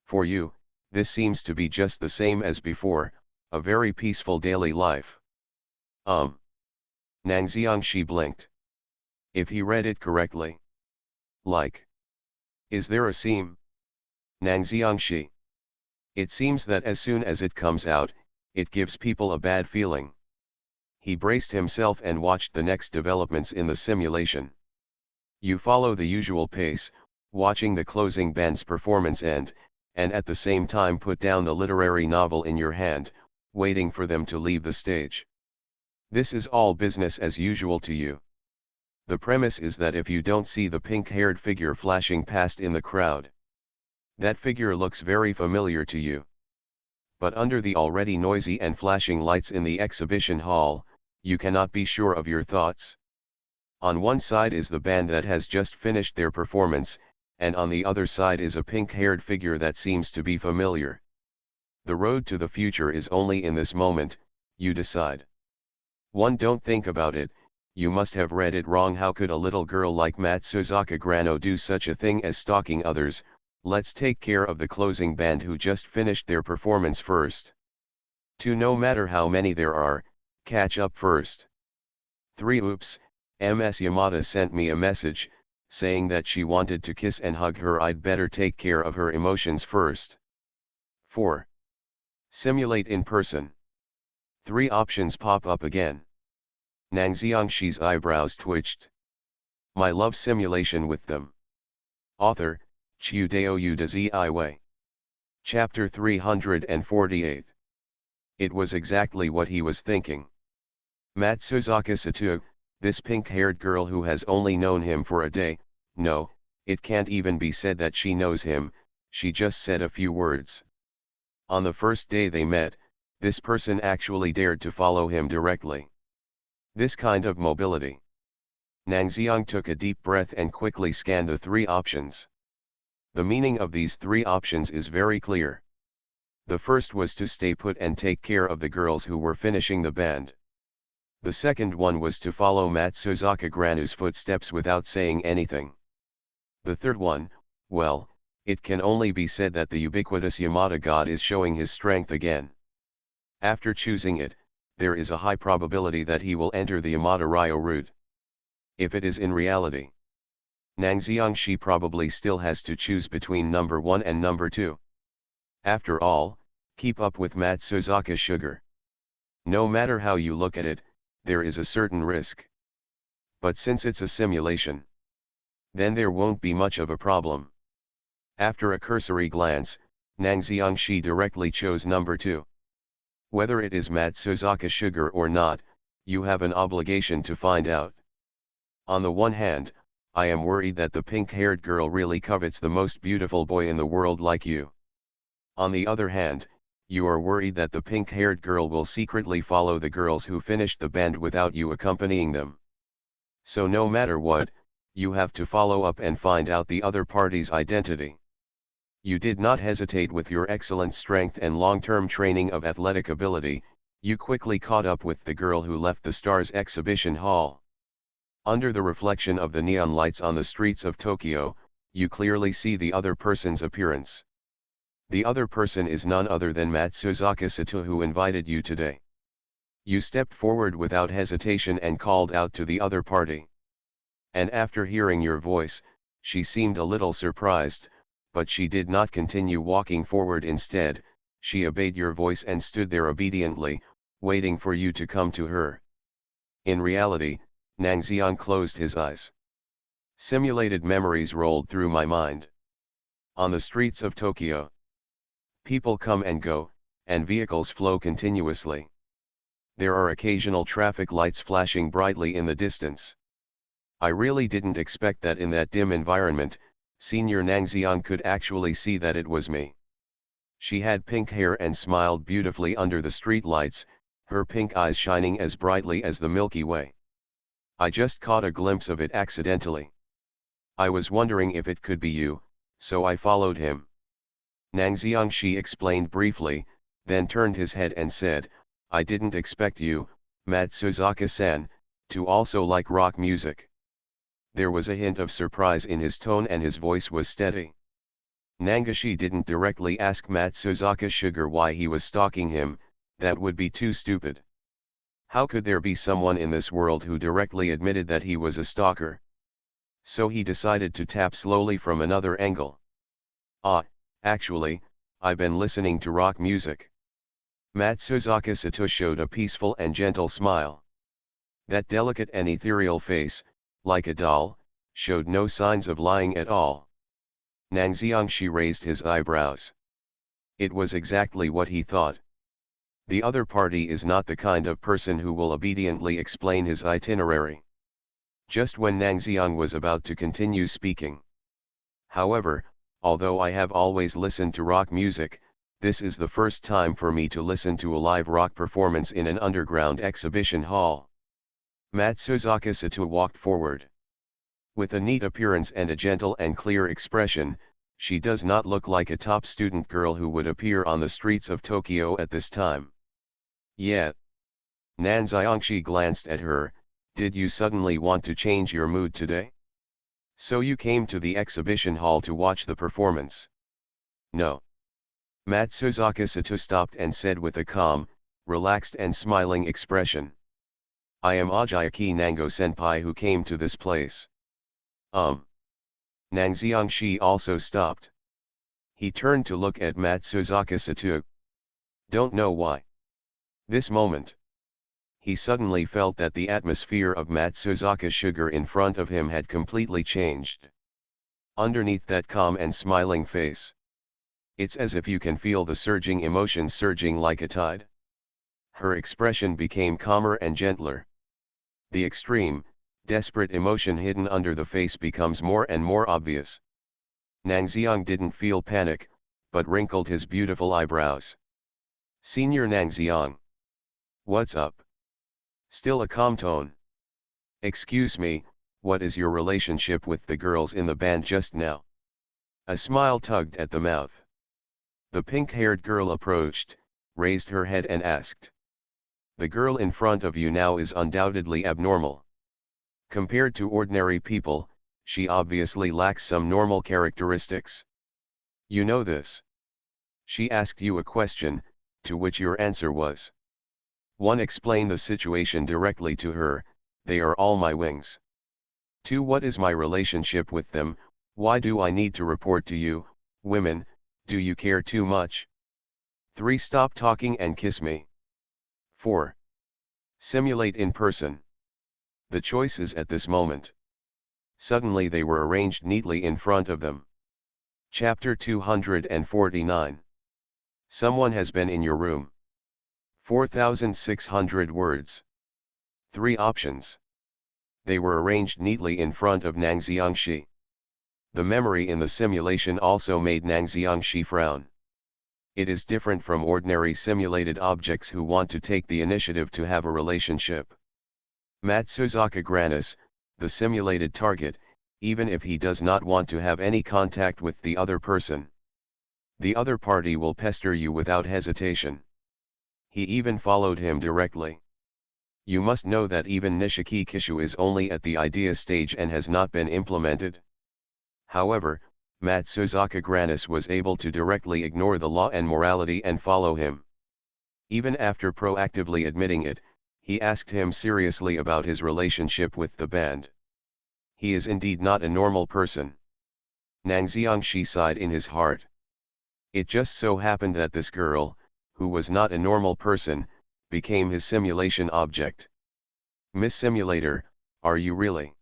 For you, this seems to be just the same as before, a very peaceful daily life. Nangxiangshi blinked. If he read it correctly. Like. Is there a seam? Nangxiangshi. It seems that as soon as it comes out, it gives people a bad feeling. He braced himself and watched the next developments in the simulation. You follow the usual pace, watching the closing band's performance end, and at the same time put down the literary novel in your hand, waiting for them to leave the stage. This is all business as usual to you. The premise is that if you don't see the pink-haired figure flashing past in the crowd, that figure looks very familiar to you. But under the already noisy and flashing lights in the exhibition hall, you cannot be sure of your thoughts. On one side is the band that has just finished their performance, and on the other side is a pink-haired figure that seems to be familiar. The road to the future is only in this moment, you decide. Don't think about it, you must have read it wrong. How could a little girl like Matsuzaka Grano do such a thing as stalking others? Let's take care of the closing band who just finished their performance first. 2. No matter how many there are, catch up first. 3. Oops, Ms. Yamada sent me a message, saying that she wanted to kiss and hug her. I'd better take care of her emotions first. 4. Simulate in person. 3 options pop up again. Nangxiangshi's eyebrows twitched. My love simulation with them. Author, Chiudeo Udazi. Chapter 348. It was exactly what he was thinking. Matsuzaka Satu, this pink-haired girl who has only known him for a day, no, it can't even be said that she knows him, she just said a few words. On the first day they met, this person actually dared to follow him directly. This kind of mobility. Nangxiang took a deep breath and quickly scanned the 3 options. The meaning of these 3 options is very clear. The first was to stay put and take care of the girls who were finishing the band. The second one was to follow Matsuzaka Granu's footsteps without saying anything. The third one, well, it can only be said that the ubiquitous Yamada god is showing his strength again. After choosing it, there is a high probability that he will enter the Yamada Ryo route. If it is in reality, Nangxiangshi probably still has to choose between number 1 and number 2. After all, keep up with Matsuzaka Sugar. No matter how you look at it, there is a certain risk. But since it's a simulation, then there won't be much of a problem. After a cursory glance, Nangxiangshi directly chose number 2. Whether it is Matsuzaka Sugar or not, you have an obligation to find out. On the one hand, I am worried that the pink-haired girl really covets the most beautiful boy in the world like you. On the other hand, you are worried that the pink-haired girl will secretly follow the girls who finished the band without you accompanying them. So no matter what, you have to follow up and find out the other party's identity. You did not hesitate. With your excellent strength and long-term training of athletic ability, you quickly caught up with the girl who left the Stars exhibition hall. Under the reflection of the neon lights on the streets of Tokyo, you clearly see the other person's appearance. The other person is none other than Matsuzaka Sato, who invited you today. You stepped forward without hesitation and called out to the other party. And after hearing your voice, she seemed a little surprised, but she did not continue walking forward. Instead, she obeyed your voice and stood there obediently, waiting for you to come to her. In reality, Nangxiang closed his eyes. Simulated memories rolled through my mind. On the streets of Tokyo, people come and go, and vehicles flow continuously. There are occasional traffic lights flashing brightly in the distance. I really didn't expect that in that dim environment, Senior Nangxiang could actually see that it was me. She had pink hair and smiled beautifully under the street lights, her pink eyes shining as brightly as the Milky Way. I just caught a glimpse of it accidentally. I was wondering if it could be you, so I followed him. Nangxiangshi explained briefly, then turned his head and said, I didn't expect you, Matsuzaka-san, to also like rock music. There was a hint of surprise in his tone and his voice was steady. Nangashi didn't directly ask Matsuzaka Sugar why he was stalking him, that would be too stupid. How could there be someone in this world who directly admitted that he was a stalker? So he decided to tap slowly from another angle. Actually, I've been listening to rock music. Matsuzaka Sato showed a peaceful and gentle smile. That delicate and ethereal face, like a doll, showed no signs of lying at all. Nangxiangshi raised his eyebrows. It was exactly what he thought. The other party is not the kind of person who will obediently explain his itinerary. Just when Nangxiang was about to continue speaking. However, although I have always listened to rock music, this is the first time for me to listen to a live rock performance in an underground exhibition hall. Matsuzaka Sato walked forward. With a neat appearance and a gentle and clear expression, she does not look like a top student girl who would appear on the streets of Tokyo at this time. Yeah. Nangxiangshi glanced at her. Did you suddenly want to change your mood today? So you came to the exhibition hall to watch the performance? No. Matsuzaka Sato stopped and said with a calm, relaxed and smiling expression. I am Ajayaki Nango-senpai who came to this place. Nangxiangshi also stopped. He turned to look at Matsuzaka Sato. Don't know why. This moment. He suddenly felt that the atmosphere of Matsuzaka Sugar in front of him had completely changed. Underneath that calm and smiling face. It's as if you can feel the surging emotions surging like a tide. Her expression became calmer and gentler. The extreme, desperate emotion hidden under the face becomes more and more obvious. Nangxiang didn't feel panic, but wrinkled his beautiful eyebrows. Senior Nangxiang. What's up? Still a calm tone. Excuse me, what is your relationship with the girls in the band just now? A smile tugged at the mouth. The pink-haired girl approached, raised her head and asked. The girl in front of you now is undoubtedly abnormal. Compared to ordinary people, she obviously lacks some normal characteristics. You know this. She asked you a question, to which your answer was 1. Explain the situation directly to her, they are all my wings. 2. What is my relationship with them, why do I need to report to you, women, do you care too much? 3. Stop talking and kiss me. 4. Simulate in person. The choice is at this moment. Suddenly they were arranged neatly in front of them. Chapter 249. Someone has been in your room. 4,600 words. 3 options. They were arranged neatly in front of Nang Xiangxi. The memory in the simulation also made Nang Xiangxi frown. It is different from ordinary simulated objects who want to take the initiative to have a relationship. Matsuzaka Granis, the simulated target, even if he does not want to have any contact with the other person. The other party will pester you without hesitation. He even followed him directly. You must know that even Nishiki Kishu is only at the idea stage and has not been implemented. However, Matsuzaka Granis was able to directly ignore the law and morality and follow him. Even after proactively admitting it, he asked him seriously about his relationship with the band. He is indeed not a normal person. Nang Xiangxi sighed in his heart. It just so happened that this girl, who was not a normal person, became his simulation object. Miss Simulator, are you really?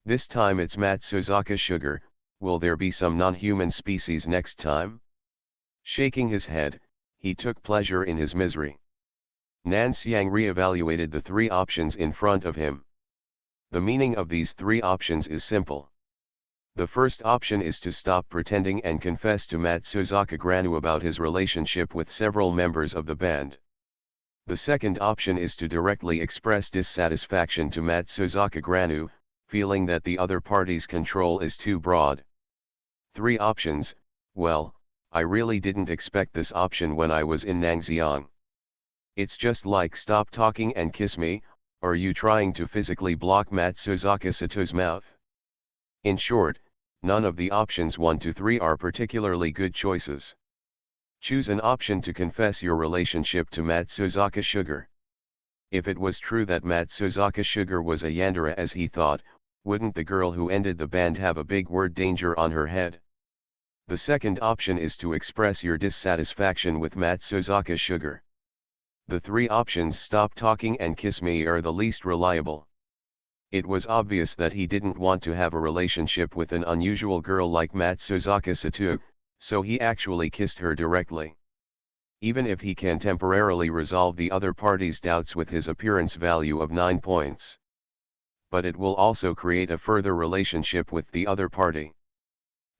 This time it's Matsuzaka Sugar, will there be some non-human species next time? Shaking his head, he took pleasure in his misery. Nan Xiang re-evaluated the 3 options in front of him. The meaning of these 3 options is simple. The first option is to stop pretending and confess to Matsuzaka Granu about his relationship with several members of the band. The second option is to directly express dissatisfaction to Matsuzaka Granu, feeling that the other party's control is too broad. 3 options, well, I really didn't expect this option when I was in Nangxiang. It's just like stop talking and kiss me, are you trying to physically block Matsuzaka Sato's mouth? In short, none of the options 1 to 3 are particularly good choices. Choose an option to confess your relationship to Matsuzaka Sugar. If it was true that Matsuzaka Sugar was a yandere as he thought, wouldn't the girl who ended the band have a big word danger on her head? The second option is to express your dissatisfaction with Matsuzaka Sugar. The 3 options stop talking and kiss me are the least reliable. It was obvious that he didn't want to have a relationship with an unusual girl like Matsuzaka Sato, so he actually kissed her directly. Even if he can temporarily resolve the other party's doubts with his appearance value of 9 points. But it will also create a further relationship with the other party.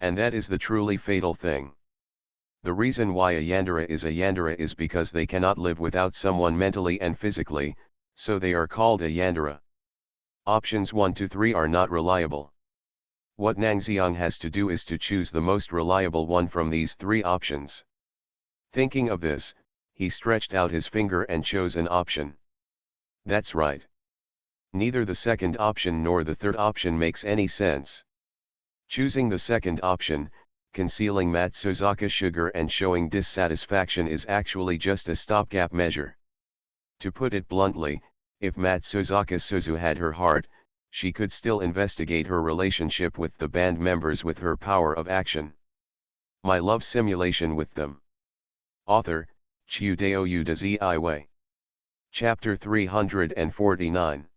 And that is the truly fatal thing. The reason why a yandere is because they cannot live without someone mentally and physically, so they are called a yandere. Options 1 to 3 are not reliable. What Nangxiang has to do is to choose the most reliable one from these 3 options. Thinking of this, he stretched out his finger and chose an option. That's right. Neither the second option nor the third option makes any sense. Choosing the second option, concealing Matsuzaka Sugar and showing dissatisfaction is actually just a stopgap measure. To put it bluntly, if Matsuzaka Suzu had her heart, she could still investigate her relationship with the band members with her power of action. My love simulation with them. Author, Chiudeo Udazi Iway. Chapter 349.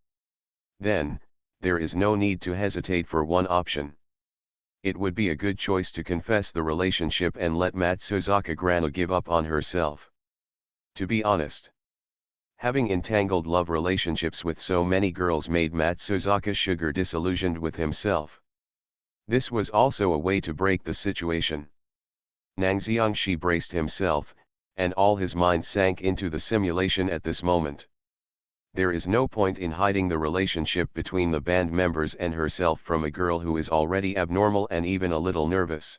Then, there is no need to hesitate for one option. It would be a good choice to confess the relationship and let Matsuzaka Grana give up on herself. To be honest, having entangled love relationships with so many girls made Matsuzaka Sugar disillusioned with himself. This was also a way to break the situation. Nangxiangxi braced himself, and all his mind sank into the simulation at this moment. There is no point in hiding the relationship between the band members and herself from a girl who is already abnormal and even a little nervous.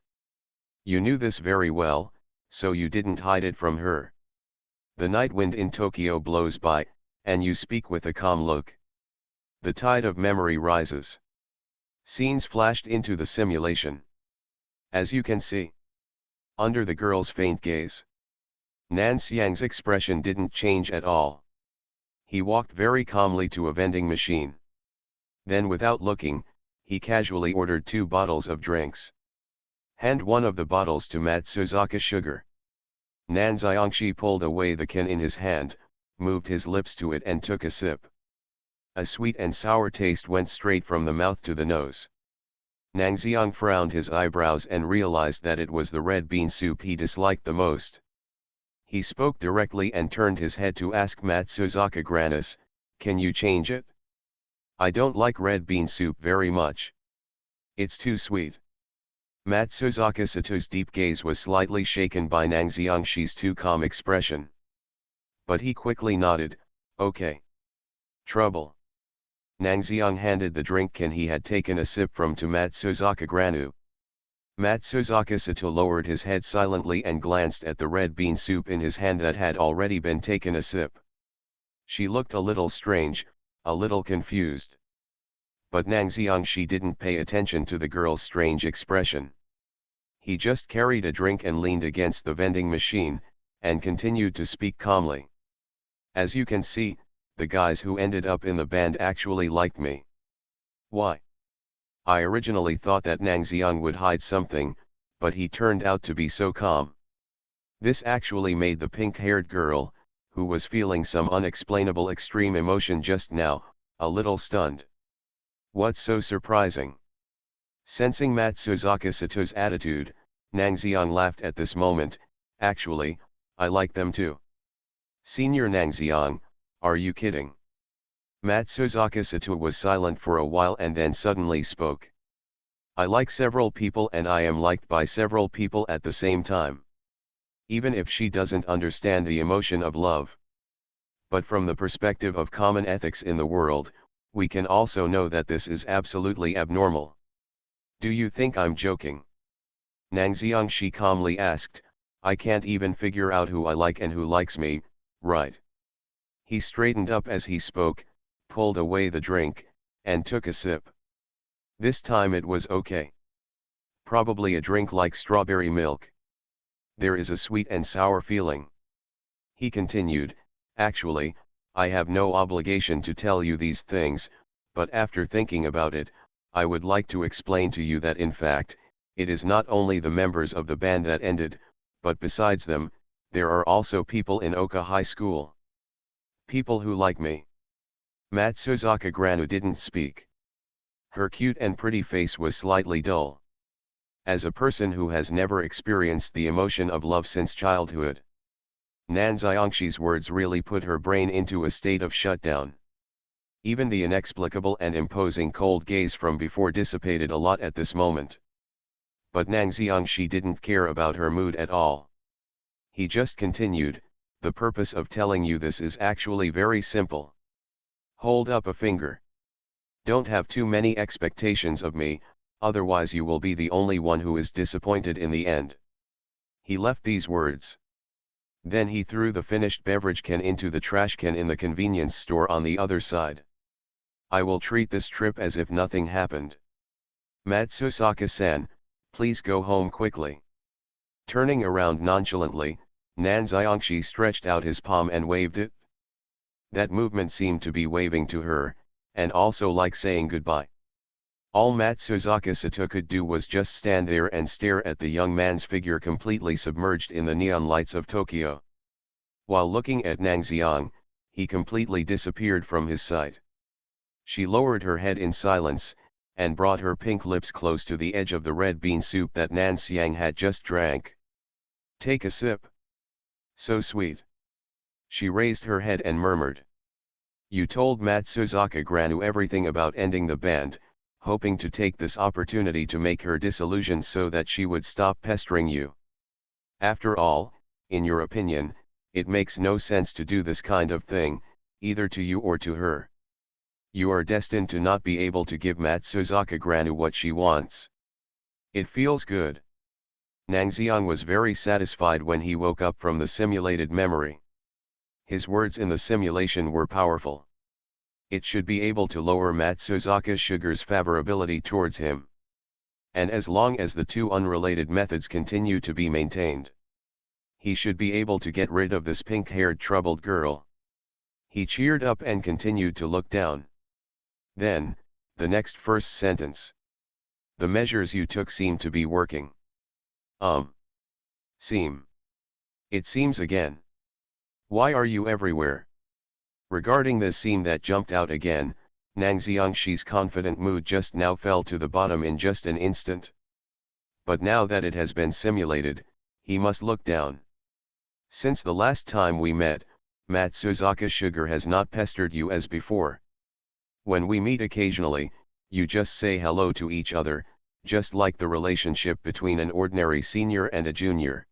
You knew this very well, so you didn't hide it from her. The night wind in Tokyo blows by, and you speak with a calm look. The tide of memory rises. Scenes flashed into the simulation. As you can see, under the girl's faint gaze, Nan Xiang's expression didn't change at all. He walked very calmly to a vending machine. Then without looking, he casually ordered 2 bottles of drinks. Hand one of the bottles to Matsuzaka Sugar. Nan Xiangxi pulled away the can in his hand, moved his lips to it and took a sip. A sweet and sour taste went straight from the mouth to the nose. Nangxiang frowned his eyebrows and realized that it was the red bean soup he disliked the most. He spoke directly and turned his head to ask Matsuzaka Granis, "Can you change it? I don't like red bean soup very much. It's too sweet." Matsuzaka Sato's deep gaze was slightly shaken by Nangxiangxi's too calm expression. But he quickly nodded, "Okay. Trouble." Nangxiang handed the drink can he had taken a sip from to Matsuzaka Granu. Matsuzaka Sato lowered his head silently and glanced at the red bean soup in his hand that had already been taken a sip. She looked a little strange, a little confused. But Nangxiangxi didn't pay attention to the girl's strange expression. He just carried a drink and leaned against the vending machine, and continued to speak calmly. "As you can see, the guys who ended up in the band actually liked me. Why? I originally thought that Nangxiang would hide something, but he turned out to be so calm." This actually made the pink-haired girl, who was feeling some unexplainable extreme emotion just now, a little stunned. "What's so surprising?" Sensing Matsuzaka Sato's attitude, Nangxiang laughed at this moment. "Actually, I like them too." "Senior Nangxiang, are you kidding?" Matsuzaka Sato was silent for a while and then suddenly spoke. "I like several people and I am liked by several people at the same time. Even if she doesn't understand the emotion of love. But from the perspective of common ethics in the world, we can also know that this is absolutely abnormal. Do you think I'm joking?" Nangxiangxi calmly asked, "I can't even figure out who I like and who likes me, right?" He straightened up as he spoke, pulled away the drink, and took a sip. This time it was okay. Probably a drink like strawberry milk. There is a sweet and sour feeling. He continued, "Actually, I have no obligation to tell you these things, but after thinking about it, I would like to explain to you that in fact, it is not only the members of the band that ended, but besides them, there are also people in Oka High School. People who like me." Matsuzaka Granu didn't speak. Her cute and pretty face was slightly dull. As a person who has never experienced the emotion of love since childhood, Nan Xiangxi's words really put her brain into a state of shutdown. Even the inexplicable and imposing cold gaze from before dissipated a lot at this moment. But Nangxiangxi didn't care about her mood at all. He just continued, "The purpose of telling you this is actually very simple. Hold up a finger. Don't have too many expectations of me, otherwise you will be the only one who is disappointed in the end." He left these words. Then he threw the finished beverage can into the trash can in the convenience store on the other side. "I will treat this trip as if nothing happened. Matsuzaka-san, please go home quickly." Turning around nonchalantly, Nan Xiangxi stretched out his palm and waved it. That movement seemed to be waving to her, and also like saying goodbye. All Matsuzaka Sato could do was just stand there and stare at the young man's figure completely submerged in the neon lights of Tokyo. While looking at Nangxiang, he completely disappeared from his sight. She lowered her head in silence, and brought her pink lips close to the edge of the red bean soup that Nan Xiang had just drank. "Take a sip. So sweet." She raised her head and murmured. "You told Matsuzaka Granu everything about ending the band, hoping to take this opportunity to make her disillusioned so that she would stop pestering you. After all, in your opinion, it makes no sense to do this kind of thing, either to you or to her. You are destined to not be able to give Matsuzaka Granu what she wants. It feels good." Nangxiang was very satisfied when he woke up from the simulated memory. His words in the simulation were powerful. It should be able to lower Matsuzaka Sugar's favorability towards him. And as long as the two unrelated methods continue to be maintained, he should be able to get rid of this pink-haired troubled girl. He cheered up and continued to look down. Then, the next first sentence. The measures you took seem to be working. Seem. It seems again. Why are you everywhere? Regarding this seam that jumped out again, Nang Xiangshi's confident mood just now fell to the bottom in just an instant. But now that it has been simulated, he must look down. Since the last time we met, Matsuzaka Sugar has not pestered you as before. When we meet occasionally, you just say hello to each other, just like the relationship between an ordinary senior and a junior.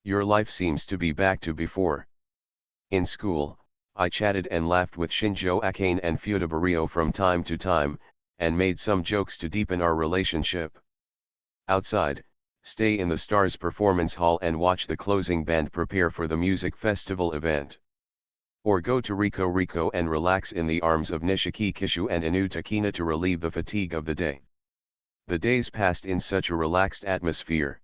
Your life seems to be back to before. In school, I chatted and laughed with Shinjo Akane and Fudabario from time to time, and made some jokes to deepen our relationship. Outside, stay in the Stars Performance Hall and watch the closing band prepare for the music festival event. Or go to Riko Riko and relax in the arms of Nishiki Kishu and Inu Takina to relieve the fatigue of the day. The days passed in such a relaxed atmosphere.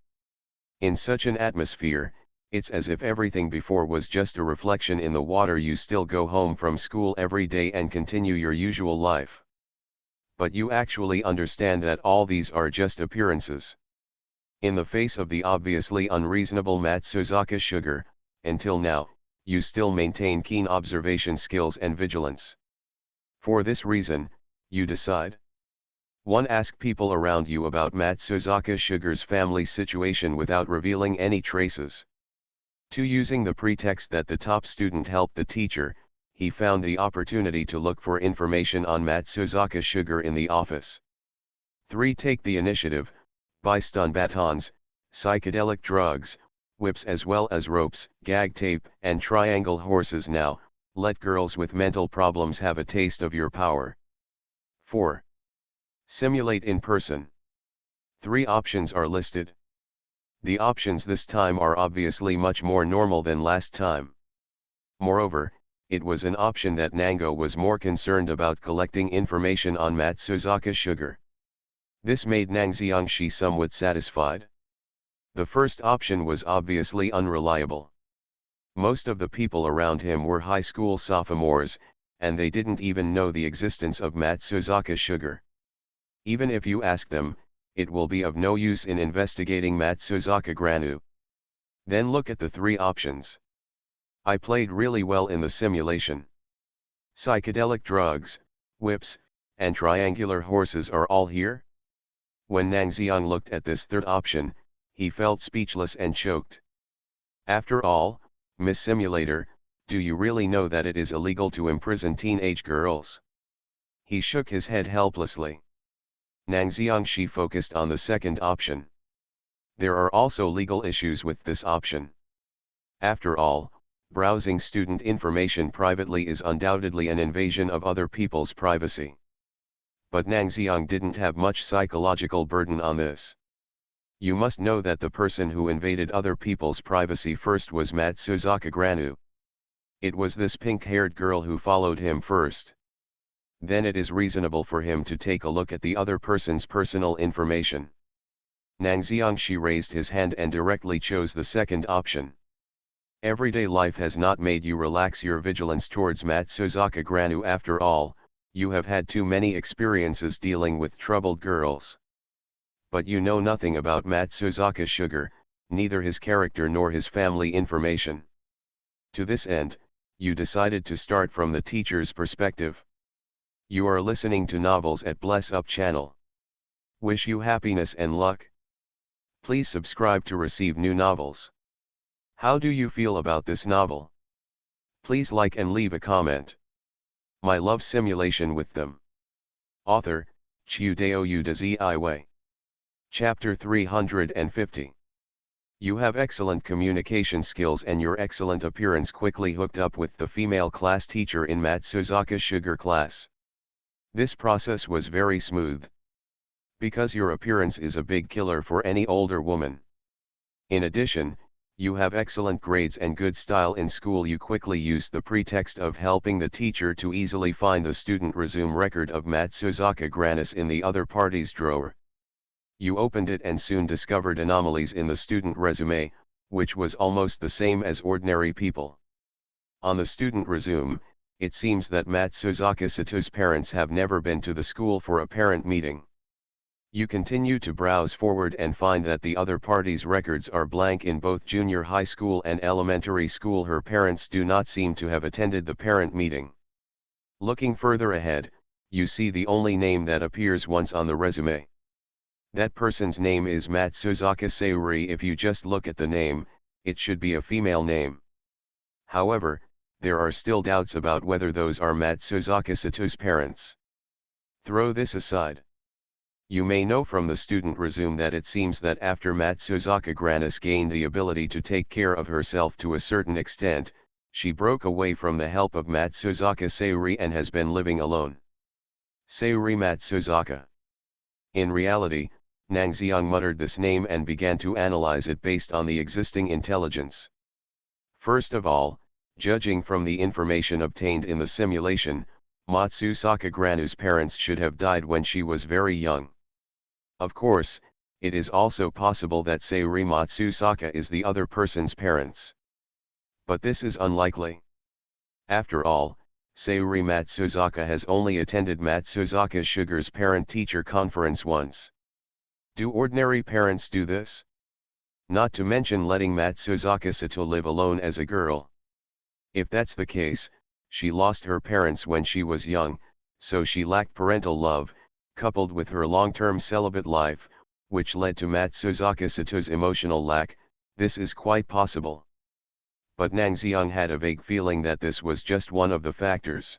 In such an atmosphere, it's as if everything before was just a reflection in the water. You still go home from school every day and continue your usual life. But you actually understand that all these are just appearances. In the face of the obviously unreasonable Matsuzaka Sugar, until now, you still maintain keen observation skills and vigilance. For this reason, you decide. 1. Ask people around you about Matsuzaka Sugar's family situation without revealing any traces. 2. Using the pretext that the top student helped the teacher, he found the opportunity to look for information on Matsuzaka Sugar in the office. 3. Take the initiative, buy stun batons, psychedelic drugs, whips as well as ropes, gag tape, and triangle horses now. Let girls with mental problems have a taste of your power. 4. Simulate in person. 3 options are listed. The options this time are obviously much more normal than last time. Moreover, it was an option that Nango was more concerned about collecting information on Matsuzaka Sugar. This made Nang Xiangshi somewhat satisfied. The first option was obviously unreliable. Most of the people around him were high school sophomores, and they didn't even know the existence of Matsuzaka Sugar. Even if you ask them, it will be of no use in investigating Matsuzaka Granu. Then look at the 3 options. I played really well in the simulation. Psychedelic drugs, whips, and triangular horses are all here? When Nang Xiang looked at this third option, he felt speechless and choked. After all, Miss Simulator, do you really know that it is illegal to imprison teenage girls? He shook his head helplessly. Nang Xiangshi focused on the second option. There are also legal issues with this option. After all, browsing student information privately is undoubtedly an invasion of other people's privacy. But Nang Xiang didn't have much psychological burden on this. You must know that the person who invaded other people's privacy first was Matsuzaka Granu. It was this pink-haired girl who followed him first. Then it is reasonable for him to take a look at the other person's personal information. Nang Xiangshi raised his hand and directly chose the second option. Everyday life has not made you relax your vigilance towards Matsuzaka Granu. After all, you have had too many experiences dealing with troubled girls. But you know nothing about Matsuzaka Sugar, neither his character nor his family information. To this end, you decided to start from the teacher's perspective. You are listening to novels at Bless Up channel. Wish you happiness and luck. Please subscribe to receive new novels. How do you feel about this novel? Please like and leave a comment. My love simulation with them. Author, Chiudeo Udaziiwei. Chapter 350. You have excellent communication skills and your excellent appearance quickly hooked up with the female class teacher in Matsuzaka Sugar class. This process was very smooth. Because your appearance is a big killer for any older woman. In addition, You have excellent grades and good style in school. You quickly used the pretext of helping the teacher to easily find the student resume record of Matsuzaka Granis in the other party's drawer. You opened it and soon discovered anomalies in the student resume, which was almost the same as ordinary people. On the student resume, it seems that Matsuzaka Sato's parents have never been to the school for a parent meeting. You continue to browse forward and find that the other party's records are blank in both junior high school and elementary school. Her parents do not seem to have attended the parent meeting. Looking further ahead, you see the only name that appears once on the resume. That person's name is Matsuzaka Sayuri. If you just look at the name, it should be a female name. However, there are still doubts about whether those are Matsuzaka Sato's parents. Throw this aside. You may know from the student resume that it seems that after Matsuzaka Granis gained the ability to take care of herself to a certain extent, she broke away from the help of Matsuzaka Sayuri and has been living alone. Sayuri Matsuzaka. In reality, Nangxiang muttered this name and began to analyze it based on the existing intelligence. First of all, judging from the information obtained in the simulation, Matsuzaka Granu's parents should have died when she was very young. Of course, it is also possible that Sayuri Matsuzaka is the other person's parents. But this is unlikely. After all, Sayuri Matsuzaka has only attended Matsuzaka Sugar's parent-teacher conference once. Do ordinary parents do this? Not to mention letting Matsuzaka Sato live alone as a girl. If that's the case, she lost her parents when she was young, so she lacked parental love, coupled with her long-term celibate life, which led to Matsuzaka Sato's emotional lack. This is quite possible. But Nangxiang had a vague feeling that this was just one of the factors.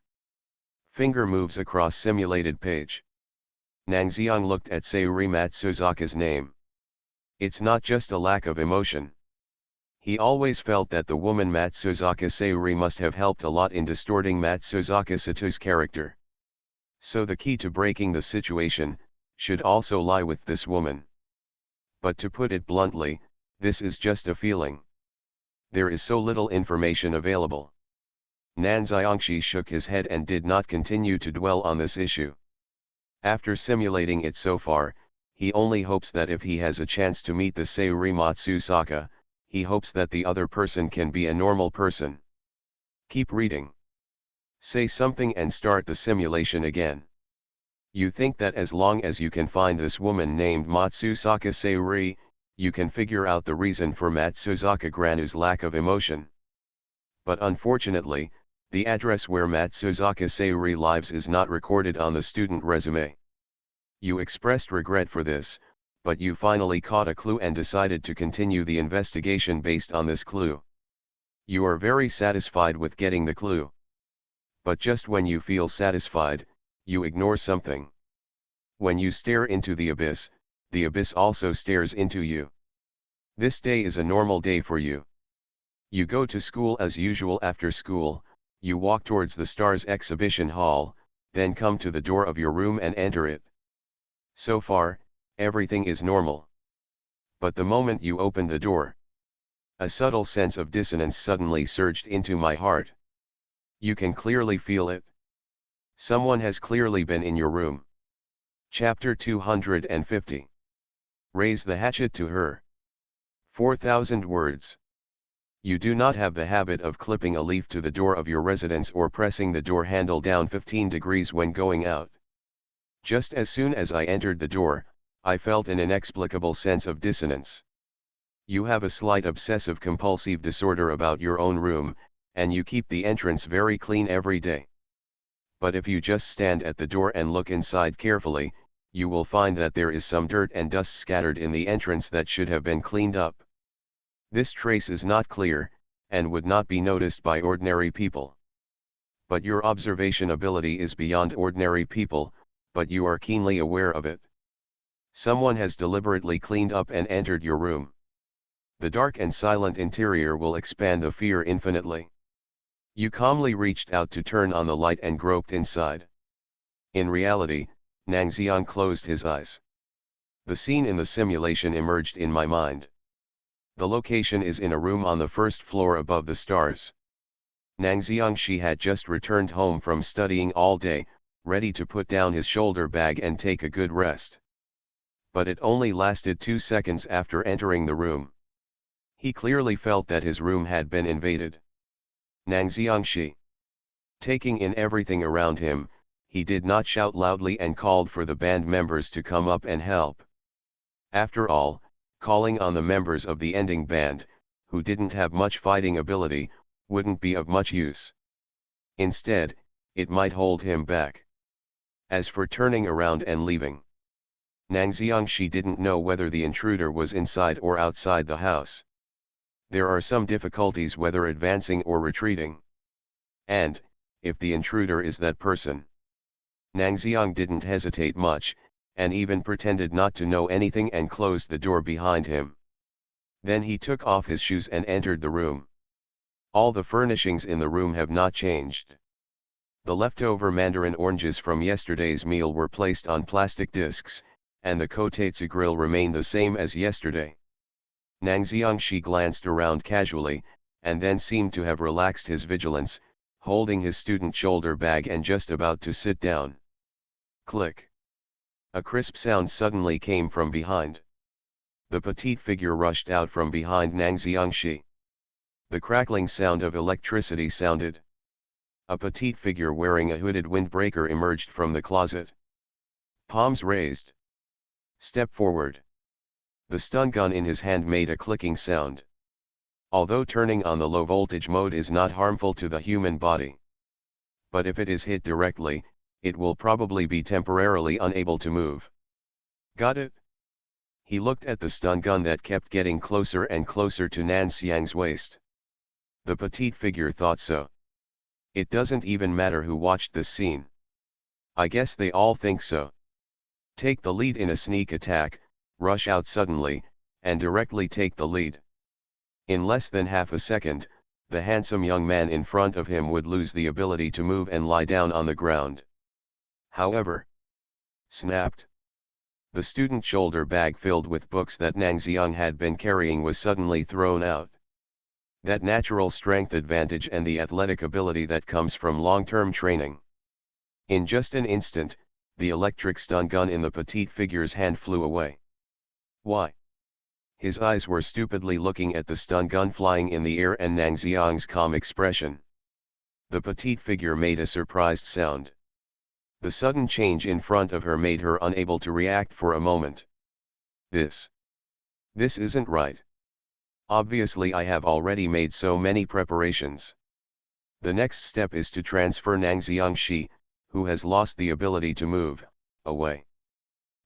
Finger moves across simulated page. Nangxiang looked at Sayuri Matsuzaka's name. It's not just a lack of emotion. He always felt that the woman Matsuzaka Sayuri must have helped a lot in distorting Matsuzaka Sato's character. So the key to breaking the situation should also lie with this woman. But to put it bluntly, this is just a feeling. There is so little information available. Nanxiangshi shook his head and did not continue to dwell on this issue. After simulating it so far, he only hopes that if he has a chance to meet the Sayuri Matsuzaka, he hopes that the other person can be a normal person. Keep reading. Say something and start the simulation again. You think that as long as you can find this woman named Matsuzaka Sayuri, you can figure out the reason for Matsuzaka Granu's lack of emotion. But unfortunately, the address where Matsuzaka Sayuri lives is not recorded on the student resume. You expressed regret for this, but you finally caught a clue and decided to continue the investigation based on this clue. You are very satisfied with getting the clue. But just when you feel satisfied, you ignore something. When you stare into the abyss also stares into you. This day is a normal day for you. You go to school as usual. After school, you walk towards the Stars exhibition hall, then come to the door of your room and enter it. So far, everything is normal. But the moment you open the door, a subtle sense of dissonance suddenly surged into my heart. You can clearly feel it. Someone has clearly been in your room. Chapter 250. Raise the hatchet to her. 4,000 words. You do not have the habit of clipping a leaf to the door of your residence or pressing the door handle down 15 degrees when going out. Just as soon as I entered the door, I felt an inexplicable sense of dissonance. You have a slight obsessive-compulsive disorder about your own room, and you keep the entrance very clean every day. But if you just stand at the door and look inside carefully, you will find that there is some dirt and dust scattered in the entrance that should have been cleaned up. This trace is not clear, and would not be noticed by ordinary people. But your observation ability is beyond ordinary people, but you are keenly aware of it. Someone has deliberately cleaned up and entered your room. The dark and silent interior will expand the fear infinitely. You calmly reached out to turn on the light and groped inside. In reality, Nangxiang closed his eyes. The scene in the simulation emerged in my mind. The location is in a room on the first floor above the stars. Nang Xiangxi had just returned home from studying all day, ready to put down his shoulder bag and take a good rest. But it only lasted 2 seconds after entering the room. He clearly felt that his room had been invaded. Nang Xiangxi. Taking in everything around him, he did not shout loudly and called for the band members to come up and help. After all, calling on the members of the ending band, who didn't have much fighting ability, wouldn't be of much use. Instead, it might hold him back. As for turning around and leaving, Nang Xiangxi didn't know whether the intruder was inside or outside the house. There are some difficulties whether advancing or retreating. And, if the intruder is that person. Nang Xiang didn't hesitate much, and even pretended not to know anything and closed the door behind him. Then he took off his shoes and entered the room. All the furnishings in the room have not changed. The leftover mandarin oranges from yesterday's meal were placed on plastic discs, and the kotetsu grill remained the same as yesterday. Nang Xiangxi glanced around casually, and then seemed to have relaxed his vigilance, holding his student shoulder bag and just about to sit down. Click. A crisp sound suddenly came from behind. The petite figure rushed out from behind Nang Xiangxi. The crackling sound of electricity sounded. A petite figure wearing a hooded windbreaker emerged from the closet. Palms raised. Step forward. The stun gun in his hand made a clicking sound. Although turning on the low voltage mode is not harmful to the human body. But if it is hit directly, it will probably be temporarily unable to move. Got it? He looked at the stun gun that kept getting closer and closer to Nan Xiang's waist. The petite figure thought so. It doesn't even matter who watched this scene. I guess they all think so. Take the lead in a sneak attack, rush out suddenly, and directly take the lead. In less than half a second, the handsome young man in front of him would lose the ability to move and lie down on the ground. However, snapped. The student shoulder bag filled with books that Nang Xiang had been carrying was suddenly thrown out. That natural strength advantage and the athletic ability that comes from long-term training. In just an instant, the electric stun gun in the petite figure's hand flew away. Why? His eyes were stupidly looking at the stun gun flying in the air and Nang Xiang's calm expression. The petite figure made a surprised sound. The sudden change in front of her made her unable to react for a moment. This isn't right. Obviously I have already made so many preparations. The next step is to transfer Nang Xiangxi, who has lost the ability to move, away.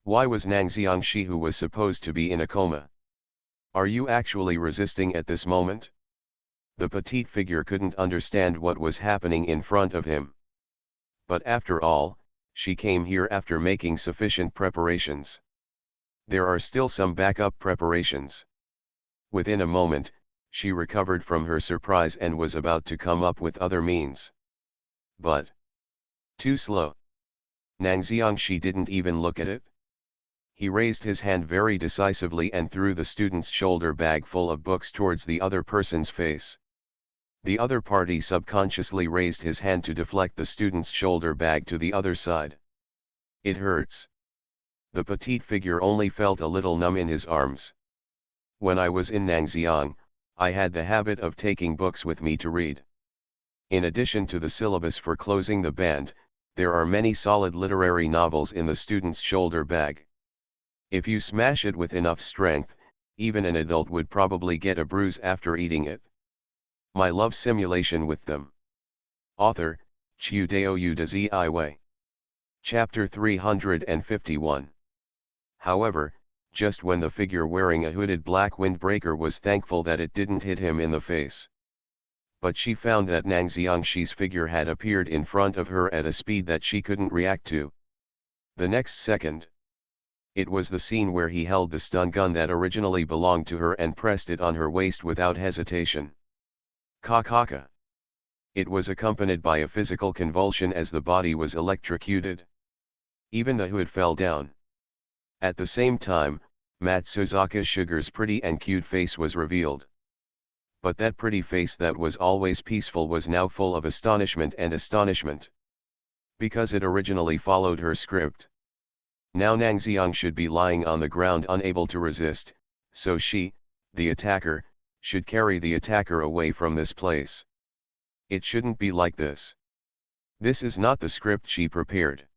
Why was Nang Xiangxi, who was supposed to be in a coma? Are you actually resisting at this moment? The petite figure couldn't understand what was happening in front of him. But after all, she came here after making sufficient preparations. There are still some backup preparations. Within a moment, she recovered from her surprise and was about to come up with other means. But too slow. Nang Xiangxi didn't even look at it. He raised his hand very decisively and threw the student's shoulder bag full of books towards the other person's face. The other party subconsciously raised his hand to deflect the student's shoulder bag to the other side. It hurts. The petite figure only felt a little numb in his arms. When I was in Nangxiang, I had the habit of taking books with me to read. In addition to the syllabus for closing the band, there are many solid literary novels in the student's shoulder bag. If you smash it with enough strength, even an adult would probably get a bruise after eating it. My love simulation with them. Author, Chiu Dao Yu de Ziwei. Chapter 351. However, just when the figure wearing a hooded black windbreaker was thankful that it didn't hit him in the face. But she found that Nang Xiangxi's figure had appeared in front of her at a speed that she couldn't react to. The next second, it was the scene where he held the stun gun that originally belonged to her and pressed it on her waist without hesitation. Ka. It was accompanied by a physical convulsion as the body was electrocuted. Even the hood fell down. At the same time, Matsuzaka Sugar's pretty and cute face was revealed. But that pretty face that was always peaceful was now full of astonishment and astonishment. Because it originally followed her script. Now Nangxiang should be lying on the ground unable to resist, so she, the attacker, should carry the attacker away from this place. It shouldn't be like this. This is not the script she prepared.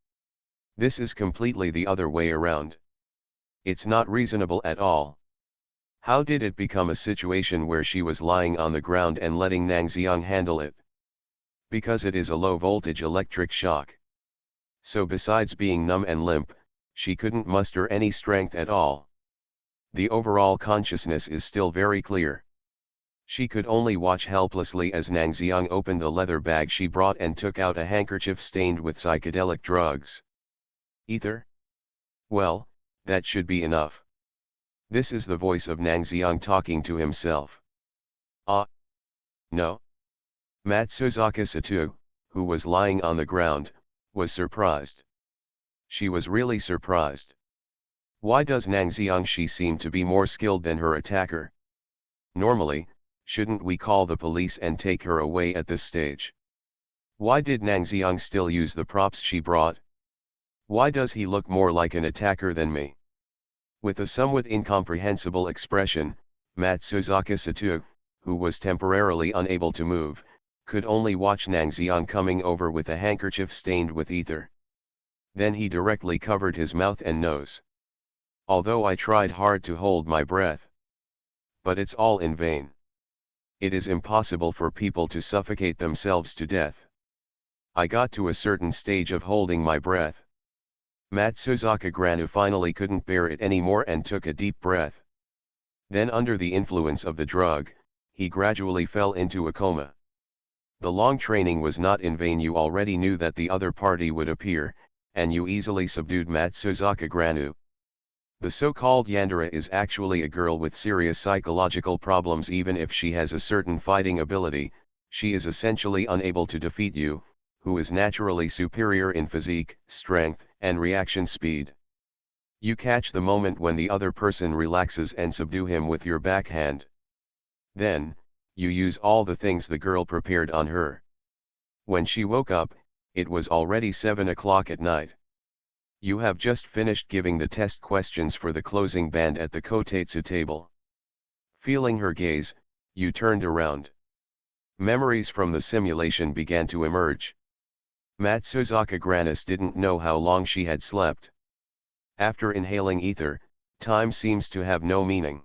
This is completely the other way around. It's not reasonable at all. How did it become a situation where she was lying on the ground and letting Nangxiang handle it? Because it is a low-voltage electric shock. So besides being numb and limp, she couldn't muster any strength at all. The overall consciousness is still very clear. She could only watch helplessly as Nangxiang opened the leather bag she brought and took out a handkerchief stained with psychedelic drugs. Ether? Well, that should be enough. This is the voice of Nangxiang talking to himself. Ah. No. Matsuzaka Satu, who was lying on the ground, was surprised. She was really surprised. Why does Nangxiang she seem to be more skilled than her attacker? Normally, shouldn't we call the police and take her away at this stage? Why did Nangxiang still use the props she brought? Why does he look more like an attacker than me? With a somewhat incomprehensible expression, Matsuzaka Satu, who was temporarily unable to move, could only watch Nangxiang coming over with a handkerchief stained with ether. Then he directly covered his mouth and nose. Although I tried hard to hold my breath. But it's all in vain. It is impossible for people to suffocate themselves to death. I got to a certain stage of holding my breath. Matsuzaka Granu finally couldn't bear it anymore and took a deep breath. Then under the influence of the drug, he gradually fell into a coma. The long training was not in vain. You already knew that the other party would appear, and you easily subdued Matsuzaka Granu. The so-called Yandere is actually a girl with serious psychological problems. Even if she has a certain fighting ability, she is essentially unable to defeat you, who is naturally superior in physique, strength, and reaction speed. You catch the moment when the other person relaxes and subdue him with your backhand. Then, you use all the things the girl prepared on her. When she woke up, it was already 7 o'clock at night. You have just finished giving the test questions for the closing band at the kotetsu table. Feeling her gaze, you turned around. Memories from the simulation began to emerge. Matsuzaka Granis didn't know how long she had slept. After inhaling ether, time seems to have no meaning.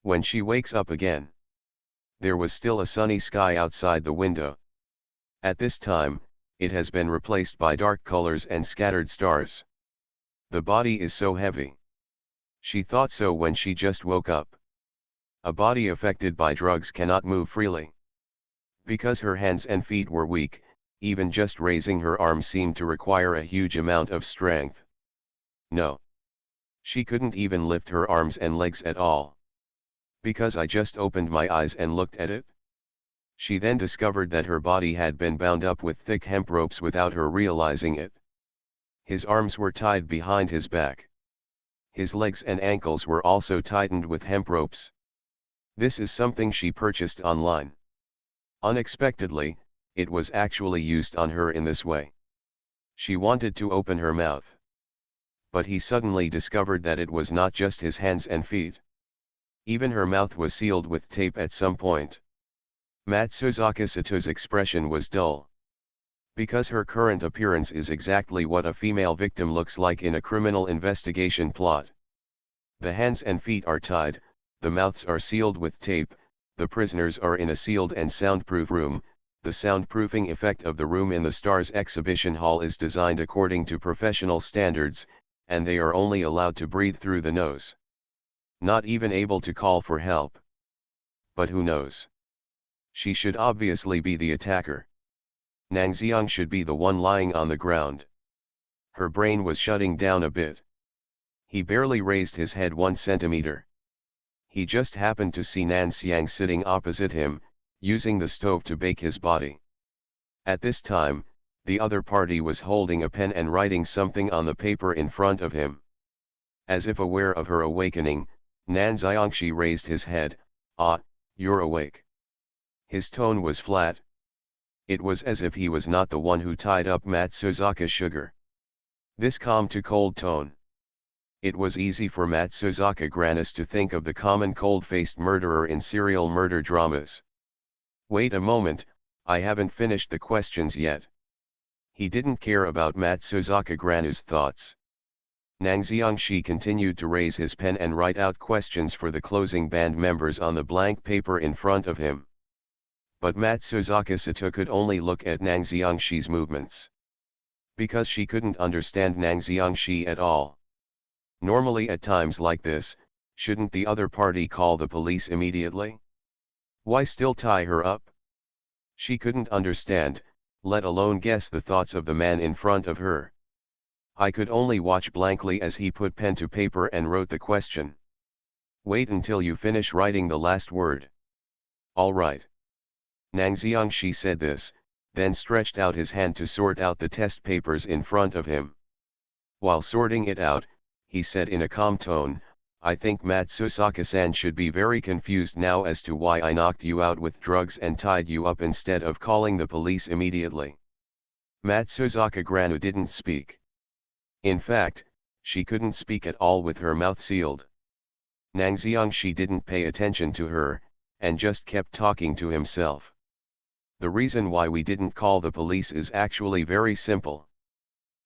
When she wakes up again, there was still a sunny sky outside the window. At this time, it has been replaced by dark colors and scattered stars. The body is so heavy. She thought so when she just woke up. A body affected by drugs cannot move freely. Because her hands and feet were weak, even just raising her arms seemed to require a huge amount of strength. No. She couldn't even lift her arms and legs at all. Because I just opened my eyes and looked at it. She then discovered that her body had been bound up with thick hemp ropes without her realizing it. His arms were tied behind his back. His legs and ankles were also tightened with hemp ropes. This is something she purchased online. Unexpectedly, it was actually used on her in this way. She wanted to open her mouth. But he suddenly discovered that it was not just his hands and feet. Even her mouth was sealed with tape at some point. Matsuzaka Sato's expression was dull. Because her current appearance is exactly what a female victim looks like in a criminal investigation plot. The hands and feet are tied, the mouths are sealed with tape, the prisoners are in a sealed and soundproof room. The soundproofing effect of the room in the Stars exhibition hall is designed according to professional standards, and they are only allowed to breathe through the nose. Not even able to call for help. But who knows? She should obviously be the attacker. Nangxiang should be the one lying on the ground. Her brain was shutting down a bit. He barely raised his head 1 centimeter. He just happened to see Nangxiang sitting opposite him, using the stove to bake his body. At this time, the other party was holding a pen and writing something on the paper in front of him. As if aware of her awakening, Nan Xiangxi raised his head. "Ah, you're awake." His tone was flat. It was as if he was not the one who tied up Matsuzaka Sugar. This calm to cold tone. It was easy for Matsuzaka Granis to think of the common cold-faced murderer in serial murder dramas. "Wait a moment, I haven't finished the questions yet." He didn't care about Matsuzaka Granu's thoughts. Nang Xiangxi continued to raise his pen and write out questions for the closing band members on the blank paper in front of him. But Matsuzaka Sato could only look at Nang Xiangxi's movements. Because she couldn't understand Nang Xiangxi at all. Normally at times like this, shouldn't the other party call the police immediately? Why still tie her up? She couldn't understand, let alone guess the thoughts of the man in front of her. I could only watch blankly as he put pen to paper and wrote the question. "Wait until you finish writing the last word." "All right." Nang Xiangxi said this, then stretched out his hand to sort out the test papers in front of him. While sorting it out, he said in a calm tone, "I think Matsuzaka-san should be very confused now as to why I knocked you out with drugs and tied you up instead of calling the police immediately." Matsuzaka Granu didn't speak. In fact, she couldn't speak at all with her mouth sealed. Nang Xiangxi didn't pay attention to her, and just kept talking to himself. "The reason why we didn't call the police is actually very simple."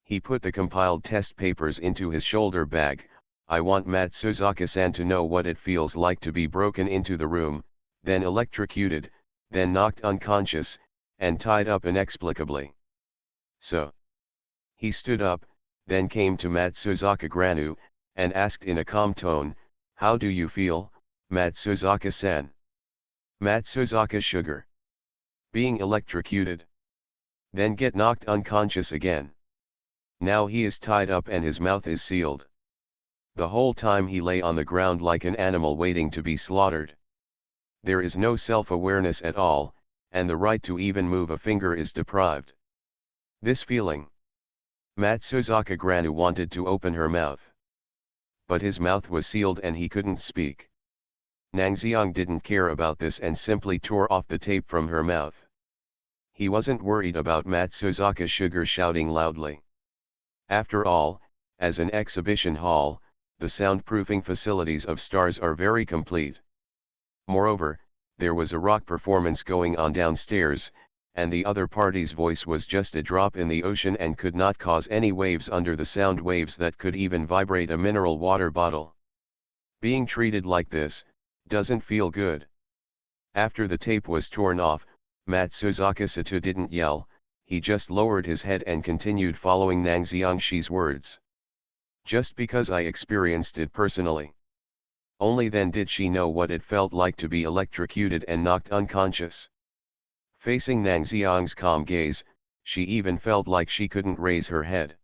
He put the compiled test papers into his shoulder bag. "I want Matsuzaka-san to know what it feels like to be broken into the room, then electrocuted, then knocked unconscious, and tied up inexplicably. So." He stood up, then came to Matsuzaka Granu, and asked in a calm tone, "How do you feel, Matsuzaka-san?" "Matsuzaka Sugar." "Being electrocuted. Then get knocked unconscious again. Now he is tied up and his mouth is sealed. The whole time he lay on the ground like an animal waiting to be slaughtered. There is no self-awareness at all, and the right to even move a finger is deprived. This feeling." Matsuzaka Granu wanted to open her mouth. But his mouth was sealed and he couldn't speak. Nang Xiang didn't care about this and simply tore off the tape from her mouth. He wasn't worried about Matsuzaka Sugar shouting loudly. After all, as an exhibition hall, the soundproofing facilities of Stars are very complete. Moreover, there was a rock performance going on downstairs, and the other party's voice was just a drop in the ocean and could not cause any waves under the sound waves that could even vibrate a mineral water bottle. Being treated like this doesn't feel good. After the tape was torn off, Matsuzaka Sato didn't yell, he just lowered his head and continued following Nang Xiangxi's words. "Just because I experienced it personally. Only then did she know what it felt like to be electrocuted and knocked unconscious." Facing Nang Xiang's calm gaze, she even felt like she couldn't raise her head.